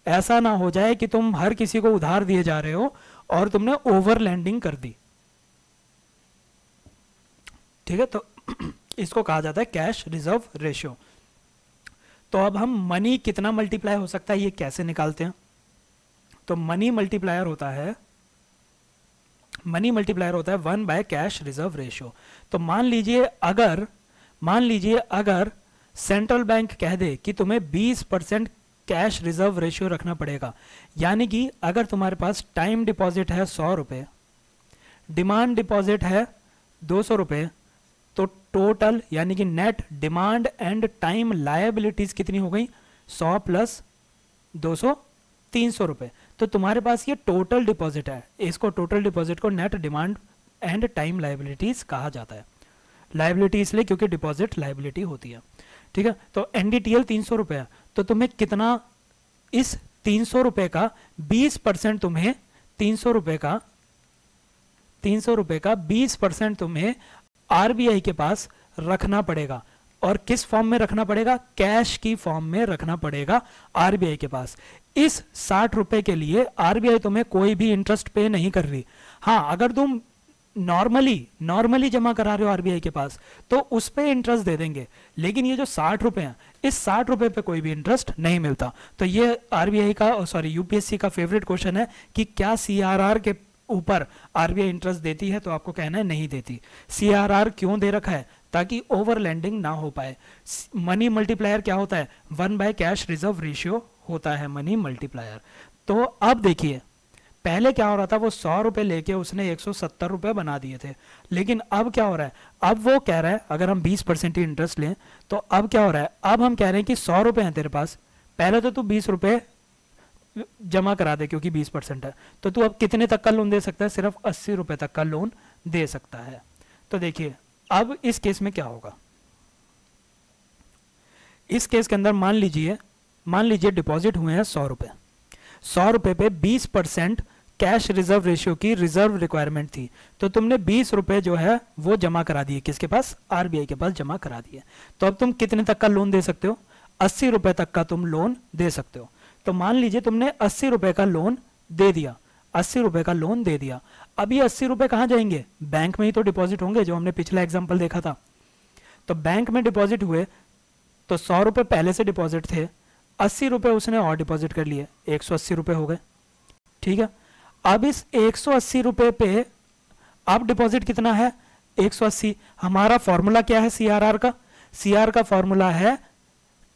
ऐसा ना हो जाए कि तुम हर किसी को उधार दिए जा रहे हो और तुमने ओवर लैंडिंग कर दी। ठीक है, तो इसको कहा जाता है कैश रिजर्व रेशियो। तो अब हम मनी कितना मल्टीप्लाई हो सकता है ये कैसे निकालते हैं? तो मनी मल्टीप्लायर होता है 1 बाय कैश रिजर्व रेशियो। तो मान लीजिए अगर सेंट्रल बैंक कह दे कि तुम्हें 20% कैश रिजर्व रेशियो रखना पड़ेगा, यानी कि अगर तुम्हारे पास टाइम डिपॉजिट है 100 रुपए, डिमांड डिपॉजिट है 200 रुपए, तो टोटल यानी कि net demand and time liabilities कितनी हो गई? 100 प्लस 200 300 रुपए। तो तुम्हारे पास ये टोटल डिपॉजिट है। इसको टोटल डिपॉजिट को net demand and time liabilities कहा जाता है। लायबिलिटी इसलिए क्योंकि डिपॉजिट लायबिलिटी होती है। ठीक है, तो एनडीटीएल 300 रुपए है, तो तुम्हें कितना, इस 300 रुपए का 20% तुम्हें 300 रुपए का 20% तुम्हें आरबीआई के पास रखना पड़ेगा। और किस फॉर्म में रखना पड़ेगा? कैश की फॉर्म में रखना पड़ेगा आरबीआई के पास। इस 60 रुपए के लिए आरबीआई तुम्हें कोई भी इंटरेस्ट पे नहीं कर रही। हाँ, अगर तुम नॉर्मली जमा करा रहे हो आरबीआई के पास तो उस पे इंटरेस्ट दे देंगे, लेकिन ये जो 60 रुपए हैं, इस 60 रुपए पे कोई भी इंटरेस्ट नहीं मिलता। तो ये यूपीएससी का फेवरेट क्वेश्चन है कि क्या सीआरआर के ऊपर आरबीआई इंटरेस्ट देती है? तो आपको कहना है नहीं देती। सीआरआर क्यों दे रखा है? ताकि ओवर लैंडिंग ना हो पाए। मनी मल्टीप्लायर क्या होता है? 1 बाय कैश रिजर्व रेशियो होता है मनी मल्टीप्लायर। तो अब देखिए, पहले क्या हो रहा था, वो 100 रुपए लेके उसने 170 रुपए बना दिए थे, लेकिन अब क्या हो रहा है? अब वो कह रहा है अगर हम 20% ही इंटरेस्ट लें तो अब क्या हो रहा है? अब हम कह रहे हैं कि 100 रुपए हैं तेरे पास, पहले तो तू 20 रुपए जमा करा दे क्योंकि 20% है, तो तू अब कितने तक का लोन दे सकता है? सिर्फ 80 रुपए तक का लोन दे सकता है। तो देखिए अब इस केस में क्या होगा। इस केस के अंदर मान लीजिए डिपॉजिट हुए हैं 100 रुपए। 100 रुपए पे 20% कैश रिजर्व रेशियो की रिजर्व रिक्वायरमेंट थी, तो तुमने 20 रुपए जो है वो जमा करा दिए। किसके पास? आरबीआई के पास जमा करा दिए। तो अब तुम कितने तक का लोन दे सकते हो? 80 रुपए तक का तुम लोन दे सकते हो। तो मान लीजिए तुमने 80 रुपए का लोन दे दिया, 80 रुपए का लोन दे दिया। अब ये 80 रुपए कहां जाएंगे? बैंक में ही तो डिपॉजिट होंगे, जो हमने पिछला एग्जाम्पल देखा था। तो बैंक में डिपॉजिट हुए तो 100 रुपए पहले से डिपॉजिट थे, 80 रुपए उसने और डिपॉजिट कर लिए, 180 रुपए हो गए। ठीक है, अब इस 180 रुपए पे अब डिपॉजिट कितना है? 180। हमारा फॉर्मूला क्या है सीआरआर का? सीआर का फॉर्मूला है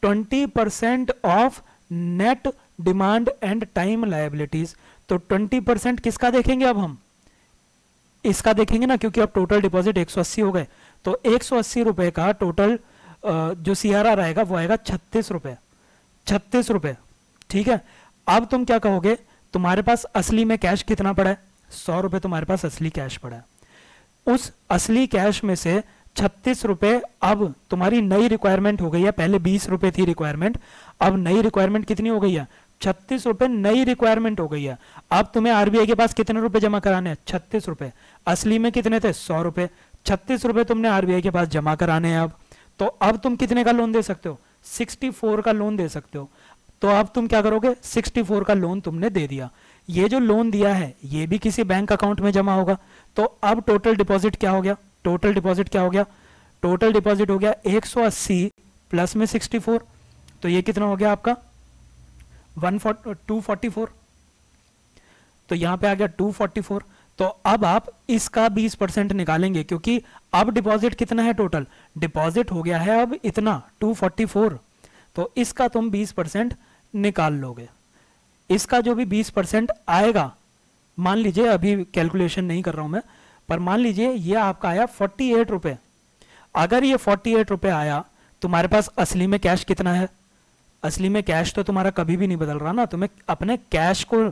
20% of net demand and time liabilities. तो 20% किसका देखेंगे अब हम, इसका देखेंगे ना, क्योंकि अब टोटल डिपॉजिट 180 हो गए, तो 180 रुपए का टोटल जो सीआरआर आएगा वो आएगा 36 रुपए, 36 रुपए। ठीक है, अब तुम क्या कहोगे, तुम्हारे पास असली में कैश कितना पड़ा है, 100 रुपए तुम्हारे पास असली कैश पड़ा है। उस असली कैश में से 36 रुपए अब तुम्हारी नई रिक्वायरमेंट हो गई है, पहले 20 रुपए थी रिक्वायरमेंट, अब नई रिक्वायरमेंट कितनी हो गई है, 36 रुपए नई रिक्वायरमेंट हो गई है। अब तुम्हें आरबीआई के पास कितने रुपए जमा कराने हैं, 36 रुपए। असली में कितने थे, 100 रुपए। 36 रुपए तुमने आरबीआई के पास जमा कराने हैं अब। तो अब तुम कितने का लोन दे सकते हो, 64 का लोन दे सकते हो। तो अब तुम क्या करोगे, 64 का लोन तुमने दे दिया। ये जो लोन दिया है ये भी किसी बैंक अकाउंट में जमा होगा। तो अब टोटल डिपॉजिट क्या हो गया, टोटल डिपॉजिट क्या हो गया, टोटल डिपॉजिट हो गया 180 प्लस में 64, तो ये कितना हो गया आपका 244। तो यहां पे आ गया 244। तो अब आप इसका 20% निकालेंगे, क्योंकि अब डिपॉजिट कितना है, टोटल डिपॉजिट हो गया है अब इतना 244। तो इसका तुम 20% निकाल लोगे। इसका जो भी 20% आएगा, मान लीजिए, अभी कैलकुलेशन नहीं कर रहा हूं मैं, पर मान लीजिए ये आपका आया 48 रुपए। अगर ये 48 रुपए आया, तुम्हारे पास असली में कैश कितना है, असली में कैश तो तुम्हारा कभी भी नहीं बदल रहा ना। तुम्हें अपने कैश को,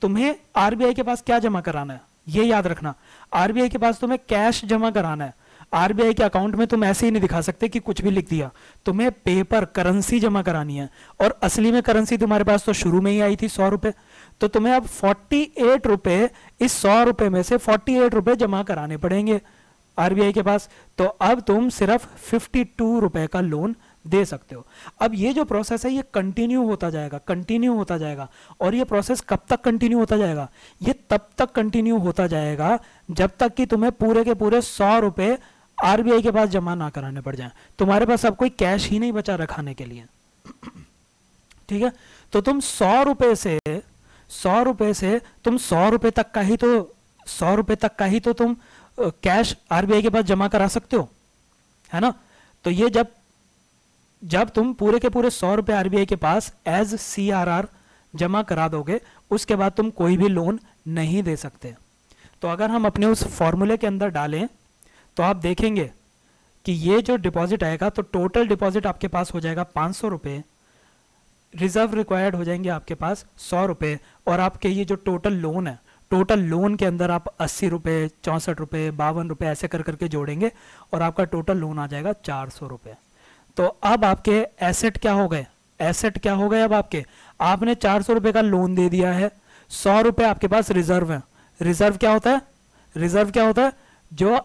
तुम्हें आरबीआई के पास क्या जमा कराना है, ये याद रखना, आरबीआई के पास तुम्हें कैश जमा कराना है। आरबीआई के अकाउंट में तुम ऐसे ही नहीं दिखा सकते कि कुछ भी लिख दिया, तुम्हें पेपर करेंसी जमा करानी है। और असली में करेंसी तुम्हारे पास तो शुरू में ही आई थी 100 रुपए। तो तुम्हें अब 48 रुपए, इस 100 रुपए में से 48 रुपए जमा कराने पड़ेंगे आरबीआई के पास। तो अब तुम सिर्फ 52 रुपए का लोन दे सकते हो। अब ये जो प्रोसेस है ये कंटिन्यू होता जाएगा, कंटिन्यू होता जाएगा। और ये प्रोसेस कब तक कंटिन्यू होता जाएगा, ये तब तक कंटिन्यू होता जाएगा जब तक कि तुम्हें पूरे के पूरे 100 रुपए आरबीआई के पास जमा ना कराने पड़ जाए। तुम्हारे पास अब कोई कैश ही नहीं बचा रखाने के लिए। ठीक है, तो तुम 100 रुपए से तुम 100 रुपए तक का ही तो 100 रुपए तक का ही तो तुम कैश आरबीआई के पास जमा करा सकते हो, है ना। तो ये जब तुम पूरे के पूरे 100 रुपए आरबीआई के पास एज सीआरआर जमा करा दोगे, उसके बाद तुम कोई भी लोन नहीं दे सकते। तो अगर हम अपने उस फॉर्मूले के अंदर डालें तो आप देखेंगे कि ये जो डिपॉजिट आएगा, तो टोटल डिपॉजिट आपके पास हो जाएगा 500 रुपए, रिजर्व रिक्वायर्ड हो जाएंगे आपके पास 100 रुपए, और आपके ये जो टोटल लोन है, टोटल लोन के अंदर आप 80 रुपए, 64 रुपए, 52 रुपए ऐसे कर करके जोड़ेंगे और आपका टोटल लोन आ जाएगा 400 रुपए। तो अब आपके एसेट क्या हो गए, एसेट क्या हो गए अब आपने 400 रुपए का लोन दे दिया है, 100 रुपए आपके पास रिजर्व है। रिजर्व क्या होता है, रिजर्व क्या होता है, जो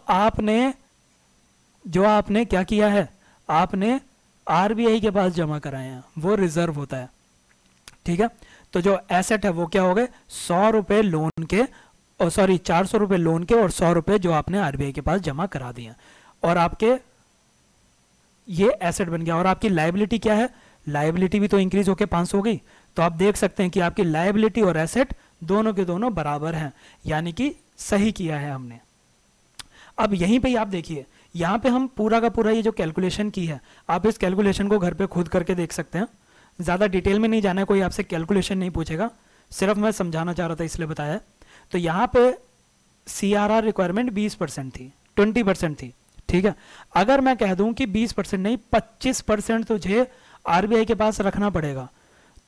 आपने क्या किया है, आपने आरबीआई के पास जमा कराए हैं, वो रिजर्व होता है। ठीक है, तो जो एसेट है वो क्या हो गए, 100 रुपए लोन के, और सॉरी 400 रुपए लोन के और 100 रुपए जो आपने आरबीआई के पास जमा करा दिए, और आपके ये एसेट बन गया। और आपकी लायबिलिटी क्या है, लायबिलिटी भी तो इंक्रीज होके 500 हो गई। तो आप देख सकते हैं कि आपकी लायबिलिटी और एसेट दोनों के दोनों बराबर हैं, यानी कि सही किया है हमने। अब यहीं पे ही आप देखिए, यहां पे हम पूरा का पूरा ये जो कैलकुलेशन की है, आप इस कैलकुलेशन को घर पे खुद करके देख सकते हैं। ज्यादा डिटेल में नहीं जाना है, कोई आपसे कैलकुलेशन नहीं पूछेगा, सिर्फ मैं समझाना चाह रहा था इसलिए बताया। तो यहाँ पे सीआरआर रिक्वायरमेंट 20% थी, 20% थी। ठीक है, अगर मैं कह दूं कि 20% नहीं 25% तुझे आरबीआई के पास रखना पड़ेगा,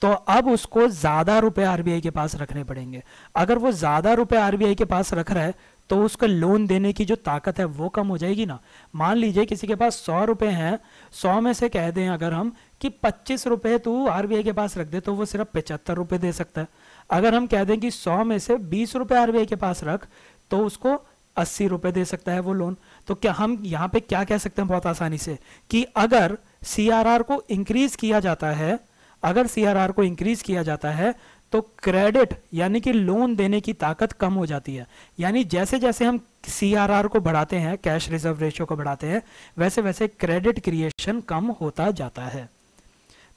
तो अब उसको ज्यादा रुपए आरबीआई के पास रखने पड़ेंगे। अगर वो ज्यादा रुपए आरबीआई के पास रख रहा है तो उसका लोन देने की जो ताकत है वो कम हो जाएगी ना। मान लीजिए किसी के पास 100 रुपए हैं, 100 में से कह दें अगर हम कि 25 रुपए तू आरबीआई के पास रख दे, तो वो सिर्फ 75 रुपए दे सकता है। अगर हम कह दें कि 100 में से 20 रुपए आरबीआई के पास रख, तो उसको 80 रुपए दे सकता है वो लोन। तो क्या हम यहाँ पे क्या कह सकते हैं बहुत आसानी से, कि अगर सीआरआर को इंक्रीज किया जाता है, अगर सीआरआर को इंक्रीज किया जाता है तो क्रेडिट यानी कि लोन देने की ताकत कम हो जाती है। यानी जैसे जैसे हम सीआरआर को बढ़ाते हैं, कैश रिजर्व रेशियो को बढ़ाते हैं, वैसे वैसे क्रेडिट क्रिएशन कम होता जाता है।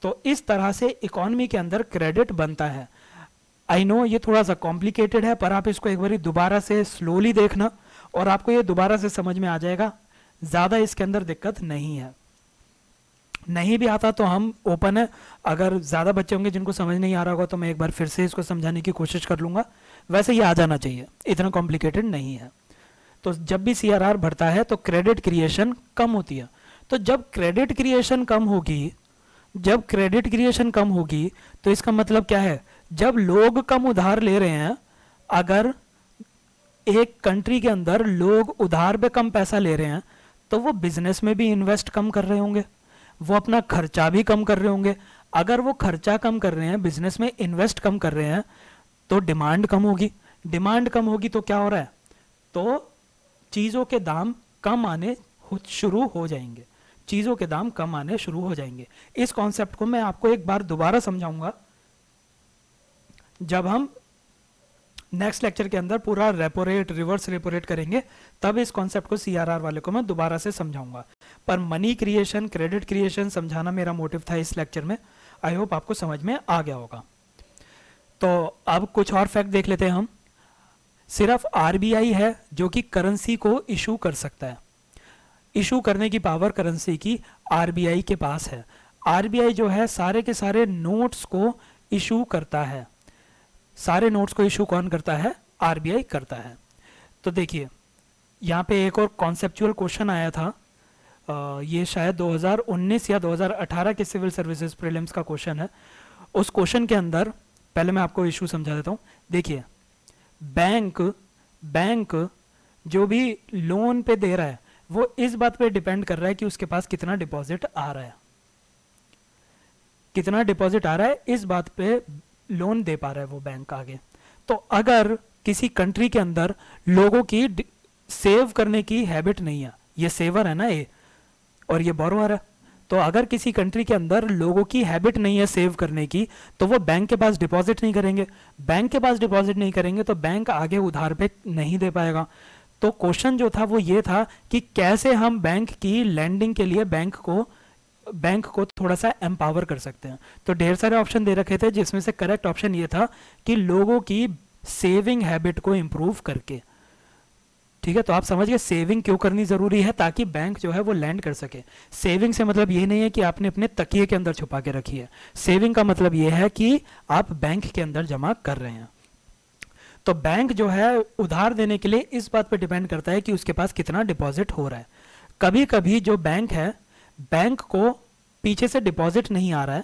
तो इस तरह से इकोनॉमी के अंदर क्रेडिट बनता है। आई नो ये थोड़ा सा कॉम्प्लिकेटेड है, पर आप इसको एक बार दोबारा से स्लोली देखना और आपको ये दोबारा से समझ में आ जाएगा, ज्यादा इसके अंदर दिक्कत नहीं है। नहीं भी आता तो हम ओपन है, अगर ज़्यादा बच्चे होंगे जिनको समझ नहीं आ रहा होगा तो मैं एक बार फिर से इसको समझाने की कोशिश कर लूँगा। वैसे ये आ जाना चाहिए, इतना कॉम्प्लिकेटेड नहीं है। तो जब भी CRR बढ़ता है तो क्रेडिट क्रिएशन कम होती है। तो जब क्रेडिट क्रिएशन कम होगी, जब क्रेडिट क्रिएशन कम होगी तो इसका मतलब क्या है, जब लोग कम उधार ले रहे हैं, अगर एक कंट्री के अंदर लोग उधार पे कम पैसा ले रहे हैं तो वो बिजनेस में भी इन्वेस्ट कम कर रहे होंगे, वो अपना खर्चा भी कम कर रहे होंगे। अगर वो खर्चा कम कर रहे हैं, बिजनेस में इन्वेस्ट कम कर रहे हैं, तो डिमांड कम होगी। डिमांड कम होगी तो क्या हो रहा है, तो चीज़ों के दाम कम आने शुरू हो जाएंगे, चीज़ों के दाम कम आने शुरू हो जाएंगे। इस कॉन्सेप्ट को मैं आपको एक बार दोबारा समझाऊंगा जब हम नेक्स्ट लेक्चर के अंदर पूरा repo rate, reverse repo rate करेंगे, तब इस कॉन्सेप्ट को CRR वाले को मैं दोबारा से समझाऊंगा। पर मनी क्रिएशन, क्रेडिट क्रिएशन समझाना मेरा मोटिव था इस लेक्चर में। आई होप आपको समझ में आ गया होगा। तो अब कुछ और फैक्ट देख लेते हैं हम। सिर्फ RBI है जो कि करेंसी को इशू कर सकता है। इशू करने की पावर करेंसी की RBI के पास है। RBI जो है सारे के सारे नोट्स को इशू करता है। सारे नोट्स को इशू कौन करता है, RBI करता है। तो देखिए यहाँ पे एक और कॉन्सेप्चुअल क्वेश्चन आया था, ये शायद 2019 या 2018 के सिविल सर्विसेज प्रीलिम्स का क्वेश्चन है। उस क्वेश्चन के अंदर पहले मैं आपको इशू समझा देता हूँ। देखिए बैंक जो भी लोन पे दे रहा है वो इस बात पे डिपेंड कर रहा है कि उसके पास कितना डिपॉजिट आ रहा है, कितना डिपॉजिट आ रहा है, इस बात पे लोन दे पा रहा है वो बैंक आगे। तो अगर किसी कंट्री के अंदर लोगों की सेव करने की हैबिट नहीं है, ये सेवर है ना ये, और ये बोरोअर है, तो अगर किसी कंट्री के अंदर लोगों की हैबिट नहीं है सेव करने की, तो वो बैंक के पास डिपॉजिट नहीं करेंगे। बैंक के पास डिपॉजिट नहीं करेंगे तो बैंक आगे उधार पे नहीं दे पाएगा। तो क्वेश्चन जो था वो ये था कि कैसे हम बैंक की लैंडिंग के लिए बैंक को थोड़ा सा एम्पावर कर सकते हैं। तो ढेर सारे ऑप्शन दे रखे थे जिसमें से करेक्ट ऑप्शन ये था कि लोगों की सेविंग हैबिट को इंप्रूव करके। ठीक है, तो आप समझ गए सेविंग क्यों करनी जरूरी है, ताकि बैंक जो है वो लैंड कर सके। सेविंग से मतलब ये नहीं है कि आपने अपने तकिए के अंदर छुपा के रखी है। सेविंग का मतलब ये है कि आप बैंक के अंदर जमा कर रहे हैं। तो बैंक जो है उधार देने के लिए इस बात पे डिपेंड करता है कि उसके पास कितना डिपॉजिट हो रहा है। कभी कभी जो बैंक है, बैंक को पीछे से डिपॉजिट नहीं आ रहा है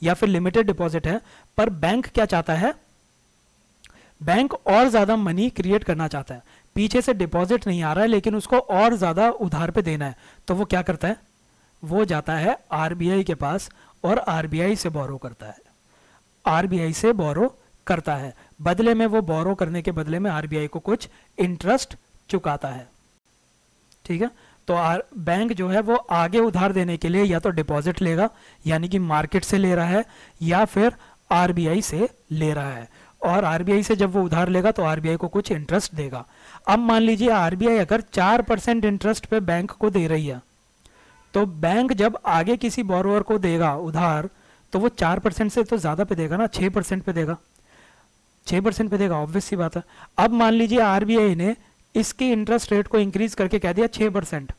या फिर लिमिटेड डिपॉजिट है, पर बैंक क्या चाहता है, बैंक और ज्यादा मनी क्रिएट करना चाहता है। पीछे से डिपॉजिट नहीं आ रहा है लेकिन उसको और ज्यादा उधार पे देना है, तो वो क्या करता है, वो जाता है RBI के पास और RBI से बोरो करता है। RBI से बोरो करता है, बदले में वो बोरो करने के बदले में RBI को कुछ इंटरेस्ट चुकाता है। ठीक है, तो बैंक जो है वो आगे उधार देने के लिए या तो डिपॉजिट लेगा, यानी कि मार्केट से ले रहा है, या फिर RBI से ले रहा है। और RBI से जब वो उधार लेगा तो RBI को कुछ इंटरेस्ट देगा। अब मान लीजिए RBI अगर 4% इंटरेस्ट पे बैंक को दे रही है, तो बैंक जब आगे किसी बोरोअर को देगा उधार, तो वो 4% से तो ज्यादा पे देगा ना, 6% पे देगा, 6% पे देगा, ऑब्वियस सी बात है। अब मान लीजिए RBI ने इसके इंटरेस्ट रेट को इंक्रीज करके कह दिया 6%,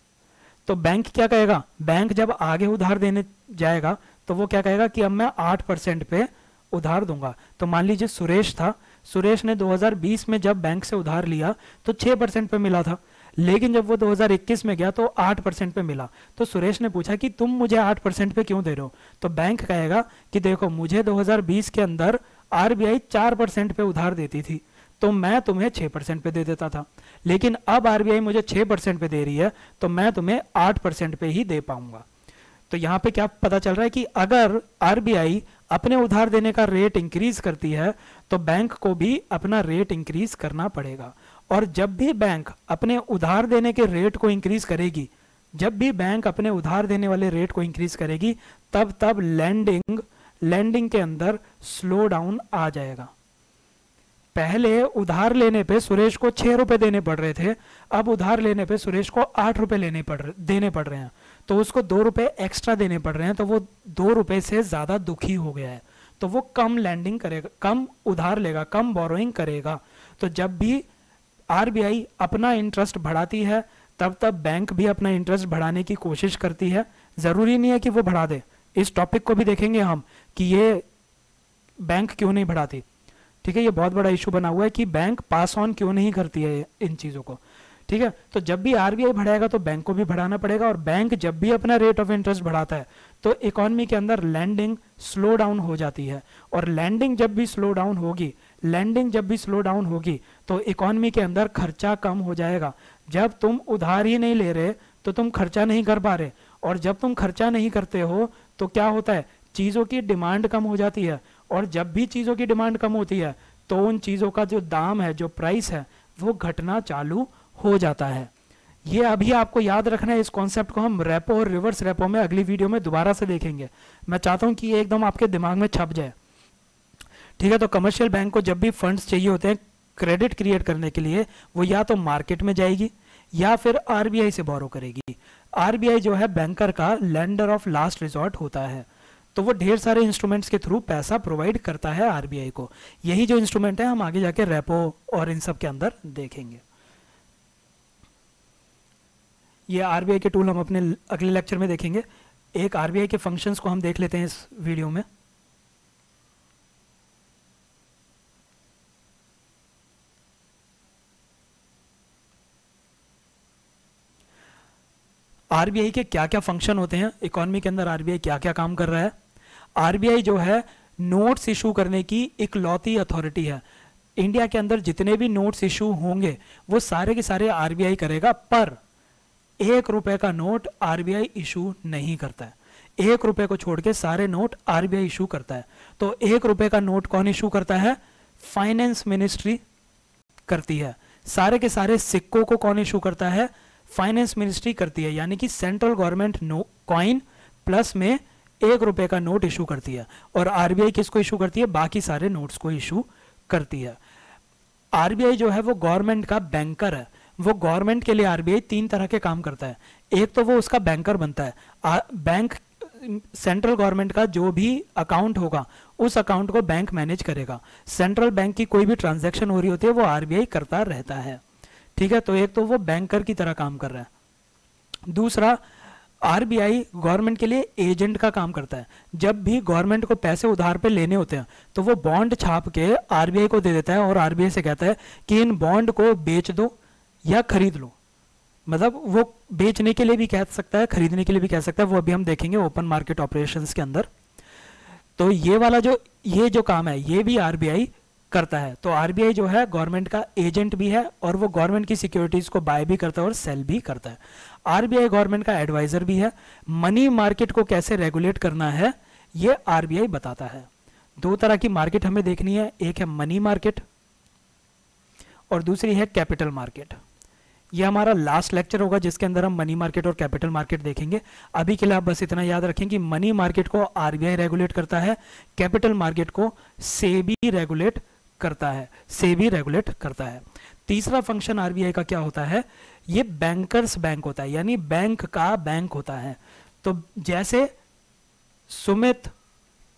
तो बैंक क्या कहेगा, बैंक जब आगे उधार देने जाएगा तो वो क्या कहेगा कि अब मैं 8% पे उधार दूंगा। तो मान लीजिए सुरेश था, सुरेश ने 2020 में जब बैंक से उधार लिया तो 6% पे मिला था, लेकिन जब वो 2021 में गया तो 8% पे मिला। तो सुरेश ने पूछा कि तुम मुझे 8% पे क्यों दे रहे हो, तो बैंक कहेगा कि देखो मुझे 2020 के अंदर RBI 4% पे उधार देती थी, तो मैं तुम्हें 6% पे दे देता था, लेकिन अब RBI मुझे 6% पे दे रही है तो मैं तुम्हें 8% पे ही दे पाऊंगा। तो यहाँ पे क्या पता चल रहा है कि अगर RBI अपने उधार देने का रेट इंक्रीज करती है तो बैंक को भी अपना रेट इंक्रीज करना पड़ेगा। और जब भी बैंक अपने उधार देने के रेट को इंक्रीज करेगी, जब भी बैंक अपने उधार देने वाले रेट को इंक्रीज करेगी, तब लैंडिंग के अंदर स्लो डाउन आ जाएगा। पहले उधार लेने पे सुरेश को 6 रुपए देने पड़ रहे थे, अब उधार लेने पे सुरेश को 8 रुपए देने पड़ रहे हैं, तो उसको 2 रुपए एक्स्ट्रा देने पड़ रहे हैं, तो वो 2 रुपए से ज्यादा दुखी हो गया है, तो वो कम लैंडिंग करेगा, कम उधार लेगा, कम बोरोइंग करेगा। तो जब भी RBI अपना इंटरेस्ट बढ़ाती है तब बैंक भी अपना इंटरेस्ट बढ़ाने की कोशिश करती है, जरूरी नहीं है कि वो बढ़ा दे। इस टॉपिक को भी देखेंगे हम कि ये बैंक क्यों नहीं बढ़ाती। ठीक है, ये बहुत बड़ा इशू बना हुआ है कि बैंक पास ऑन क्यों नहीं करती है इन चीज़ों को। ठीक है, तो जब भी आरबीआई बढ़ाएगा तो बैंक को भी बढ़ाना पड़ेगा, और बैंक जब भी अपना रेट ऑफ इंटरेस्ट बढ़ाता है तो इकोनॉमी के अंदर लैंडिंग स्लो डाउन हो जाती है, और लैंडिंग जब भी स्लो डाउन होगी, लैंडिंग जब भी स्लो डाउन होगी तो इकोनॉमी के अंदर खर्चा कम हो जाएगा। जब तुम उधार ही नहीं ले रहे तो तुम खर्चा नहीं कर पा रहे, और जब तुम खर्चा नहीं करते हो तो क्या होता है, चीज़ों की डिमांड कम हो जाती है, और जब भी चीज़ों की डिमांड कम होती है तो उन चीज़ों का जो दाम है, जो प्राइस है, वो घटना चालू हो जाता है। ये अभी आपको याद रखना है। इस कॉन्सेप्ट को हम रेपो और रिवर्स रेपो में अगली वीडियो में दोबारा से देखेंगे। मैं चाहता हूं कि ये एकदम आपके दिमाग में छप जाए। ठीक है, तो कमर्शियल बैंक को जब भी फंड्स चाहिए होते हैं क्रेडिट क्रिएट करने के लिए, वो या तो मार्केट में जाएगी या फिर आरबीआई से बोरो करेगी। आरबीआई जो है बैंकर का लेंडर ऑफ लास्ट रिजॉर्ट होता है, तो वो ढेर सारे इंस्ट्रूमेंट्स के थ्रू पैसा प्रोवाइड करता है आरबीआई को। यही जो इंस्ट्रूमेंट है हम आगे जाके रेपो और इन सब के अंदर देखेंगे। ये आरबीआई के टूल हम अपने अगले लेक्चर में देखेंगे। एक आरबीआई के फंक्शंस को हम देख लेते हैं इस वीडियो में। आरबीआई के क्या क्या फंक्शन होते हैं, इकोनॉमी के अंदर आरबीआई क्या क्या काम कर रहा है। आरबीआई जो है नोट्स इशू करने की इकलौती अथॉरिटी है। इंडिया के अंदर जितने भी नोट्स इशू होंगे वो सारे के सारे आरबीआई करेगा, पर 1 रुपए का नोट आरबीआई इशू नहीं करता है। 1 रुपए को छोड़ के सारे नोट आरबीआई इशू करता है। तो 1 रुपए का नोट कौन इशू करता है, फाइनेंस मिनिस्ट्री करती है। सारे के सारे सिक्कों को कौन इशू करता है, फाइनेंस मिनिस्ट्री करती है। यानी कि सेंट्रल गवर्नमेंट कॉइन प्लस में 1 रुपए का नोट इशू करती है, और आरबीआई किसको इशू करती है, बाकी सारे नोट्स को इशू करती है। आरबीआई जो है वो गवर्नमेंट का बैंकर है। वो गवर्नमेंट के लिए आरबीआई 3 तरह के काम करता है। एक तो वो उसका बैंकर बनता है। बैंक सेंट्रल गवर्नमेंट का जो भी अकाउंट होगा उस अकाउंट को बैंक मैनेज करेगा। सेंट्रल बैंक की कोई भी ट्रांजैक्शन हो रही होती है वो आरबीआई करता रहता है। ठीक है, तो एक तो वो बैंकर की तरह काम कर रहा है। दूसरा, आरबीआई गवर्नमेंट के लिए एजेंट का काम करता है। जब भी गवर्नमेंट को पैसे उधार पे लेने होते हैं तो वो बॉन्ड छाप के आरबीआई को दे देता है, और आरबीआई से कहता है कि इन बॉन्ड को बेच दो या खरीद लो। मतलब वो बेचने के लिए भी कह सकता है, खरीदने के लिए भी कह सकता है, वो अभी हम देखेंगे ओपन मार्केट ऑपरेशंस के अंदर। तो ये वाला जो काम है ये भी आरबीआई करता है। तो आरबीआई जो है गवर्नमेंट का एजेंट भी है, और वो गवर्नमेंट की सिक्योरिटीज को बाय भी करता है और सेल भी करता है। आरबीआई गवर्नमेंट का एडवाइजर भी है। मनी मार्केट को कैसे रेगुलेट करना है ये आरबीआई बताता है। 2 तरह की मार्केट हमें देखनी है, एक है मनी मार्केट और दूसरी है कैपिटल मार्केट। ये हमारा लास्ट लेक्चर होगा जिसके अंदर हम मनी मार्केट और कैपिटल मार्केट देखेंगे। अभी के लिए आप बस इतना याद रखें कि मनी मार्केट को आरबीआई रेगुलेट करता है, कैपिटल मार्केट को सेबी रेगुलेट करता है, सेबी रेगुलेट करता है। तीसरा फंक्शन आरबीआई का क्या होता है, ये बैंकर्स बैंक होता है, यानी बैंक का बैंक होता है। तो जैसे सुमित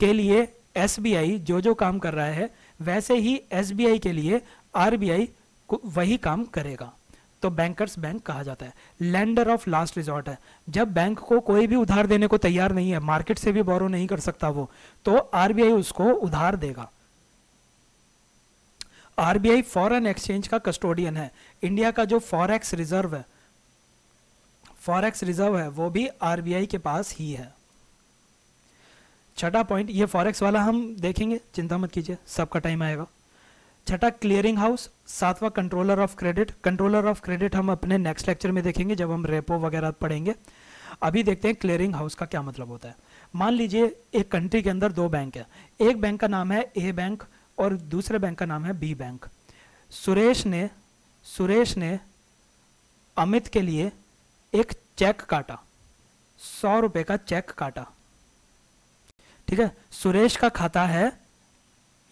के लिए एसबीआई जो काम कर रहा है, वैसे ही एसबीआई के लिए आरबीआई वही काम करेगा। तो बैंकर्स बैंक कहा जाता है। लेंडर ऑफ लास्ट रिजॉर्ट है। जब बैंक को कोई भी उधार देने को तैयार नहीं है, मार्केट से भी बोरो नहीं कर सकता वो, तो आरबीआई उसको उधार देगा। आरबीआई फॉरेन एक्सचेंज का कस्टोडियन है। इंडिया का जो फॉरेक्स रिजर्व है वो भी आरबीआई के पास ही है। छठा पॉइंट, ये फॉरेक्स वाला हम देखेंगे, चिंता मत कीजिए, सबका टाइम आएगा। छठा क्लियरिंग हाउस। सातवां controller of credit. Controller of credit हम अपने नेक्स्ट लेक्चर में देखेंगे जब हम रेपो वगैरह पढ़ेंगे। अभी देखते हैं क्लियरिंग हाउस का क्या मतलब होता है। मान लीजिए एक कंट्री के अंदर 2 बैंक है। एक बैंक का नाम है ए बैंक और दूसरे बैंक का नाम है बी बैंक। सुरेश ने अमित के लिए एक चेक काटा, 100 रुपए का चेक काटा। ठीक है, सुरेश का खाता है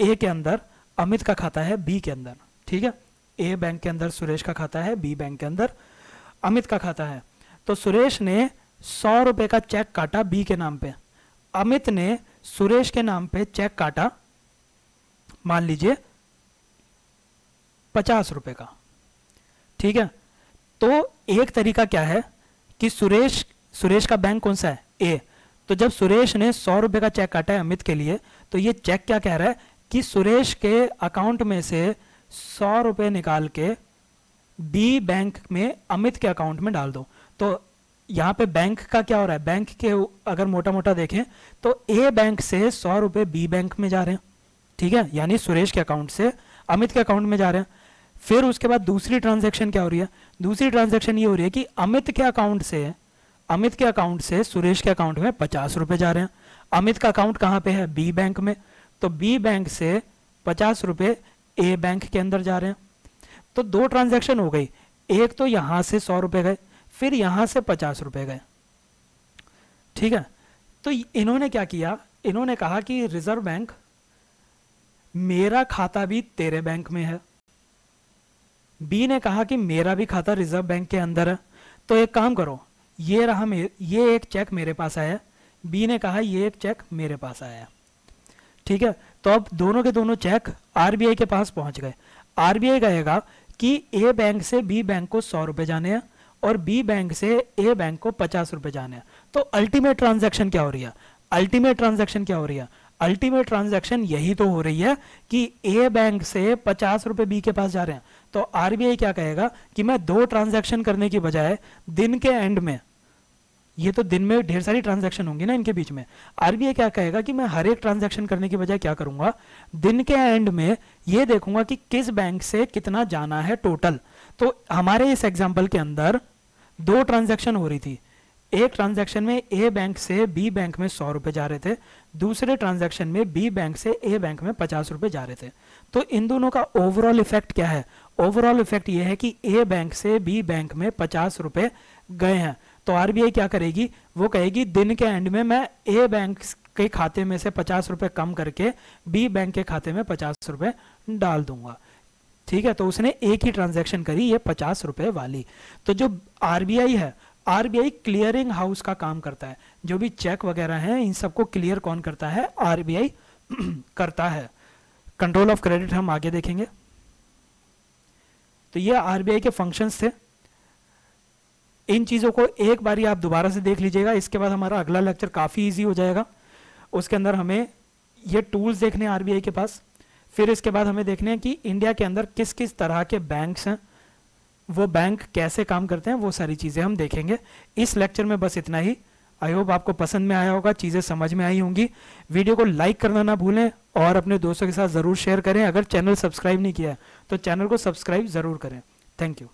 ए के अंदर, अमित का खाता है बी के अंदर। ठीक है, ए बैंक के अंदर सुरेश का खाता है, बी बैंक के अंदर अमित का खाता है। तो सुरेश ने 100 रुपए का चेक काटा बी के नाम पे, अमित ने सुरेश के नाम पे चेक काटा मान लीजिए 50 रुपए का। ठीक है, तो एक तरीका क्या है कि सुरेश का बैंक कौन सा है, ए। तो जब सुरेश ने 100 रुपए का चेक काटा है अमित के लिए, तो ये चेक क्या कह रहा है कि सुरेश के अकाउंट में से 100 रुपए निकाल के बी बैंक में अमित के अकाउंट में डाल दो। तो यहाँ पे बैंक का क्या हो रहा है, बैंक के अगर मोटा मोटा देखें तो ए बैंक से 100 रुपए बी बैंक में जा रहे हैं, ठीक है, यानी सुरेश के अकाउंट से अमित के अकाउंट में जा रहे हैं। फिर उसके बाद दूसरी ट्रांजैक्शन क्या हो रही है, दूसरी ट्रांजैक्शन ये हो रही है कि अमित के अकाउंट से सुरेश के अकाउंट में 50 रुपए जा रहे हैं। अमित का अकाउंट कहाँ पे है, बी बैंक में, तो बी बैंक से 50 रुपए ए बैंक के अंदर जा रहे हैं। तो दो ट्रांजैक्शन हो गई, एक तो यहां से 100 रुपए गए, फिर यहां से 50 रुपए गए, ठीक है। तो इन्होंने क्या किया, इन्होंने कहा कि रिजर्व बैंक मेरा खाता भी तेरे बैंक में है, बी ने कहा कि मेरा भी खाता रिजर्व बैंक के अंदर है। तो एक काम करो, ये रहा ये एक चेक मेरे पास आया, बी ने कहा ये एक चेक मेरे पास आया है, ठीक है। तो अब दोनों के दोनों चेक आरबीआई के पास पहुंच गए। आरबीआई कहेगा कि ए बैंक से बी बैंक को 100 रुपए जाने हैं और बी बैंक से ए बैंक को 50 रुपए जाने हैं। तो अल्टीमेट ट्रांजैक्शन क्या हो रही है, अल्टीमेट ट्रांजैक्शन क्या हो रही है, अल्टीमेट ट्रांजैक्शन यही तो हो रही है कि ए बैंक से 50 रुपए बी के पास जा रहे हैं। तो आरबीआई क्या कहेगा कि मैं दो ट्रांजैक्शन करने की बजाय दिन के एंड में, ये तो दिन में ढेर सारी ट्रांजैक्शन होंगी ना इनके बीच में, आरबीआई क्या कहेगा कि मैं हर एक ट्रांजैक्शन करने की बजाय क्या करूंगा, दिन के एंड में ये देखूंगा कि किस बैंक से कितना जाना है टोटल। तो हमारे इस एग्जांपल के अंदर दो ट्रांजैक्शन हो रही थी, एक ट्रांजैक्शन में ए बैंक से बी बैंक में 100 रुपए जा रहे थे, दूसरे ट्रांजैक्शन में बी बैंक से ए बैंक में 50 रुपए जा रहे थे। तो इन दोनों का ओवरऑल इफेक्ट क्या है, ओवरऑल इफेक्ट ये है कि ए बैंक से बी बैंक में 50 रुपए गए हैं। तो आरबीआई क्या करेगी, वो कहेगी दिन के एंड में मैं ए बैंक के खाते में से 50 रुपए कम करके बी बैंक के खाते में 50 रुपए डाल दूंगा, ठीक है। तो उसने एक ही ट्रांजैक्शन करी, ये 50 रुपए वाली। तो जो आरबीआई है, आरबीआई क्लियरिंग हाउस का काम करता है, जो भी चेक वगैरह हैं इन सबको क्लियर कौन करता है, आरबीआई करता है। कंट्रोल ऑफ क्रेडिट हम आगे देखेंगे। तो ये आरबीआई के फंक्शंस थे। इन चीजों को एक बारी आप दोबारा से देख लीजिएगा, इसके बाद हमारा अगला लेक्चर काफी इजी हो जाएगा। उसके अंदर हमें ये टूल्स देखने हैं आरबीआई के पास, फिर इसके बाद हमें देखने हैं कि इंडिया के अंदर किस किस तरह के बैंक्स हैं, वो बैंक कैसे काम करते हैं, वो सारी चीजें हम देखेंगे। इस लेक्चर में बस इतना ही। आई होप आपको पसंद में आया होगा, चीजें समझ में आई होंगी। वीडियो को लाइक करना ना भूलें और अपने दोस्तों के साथ जरूर शेयर करें। अगर चैनल सब्सक्राइब नहीं किया है तो चैनल को सब्सक्राइब जरूर करें। Thank you.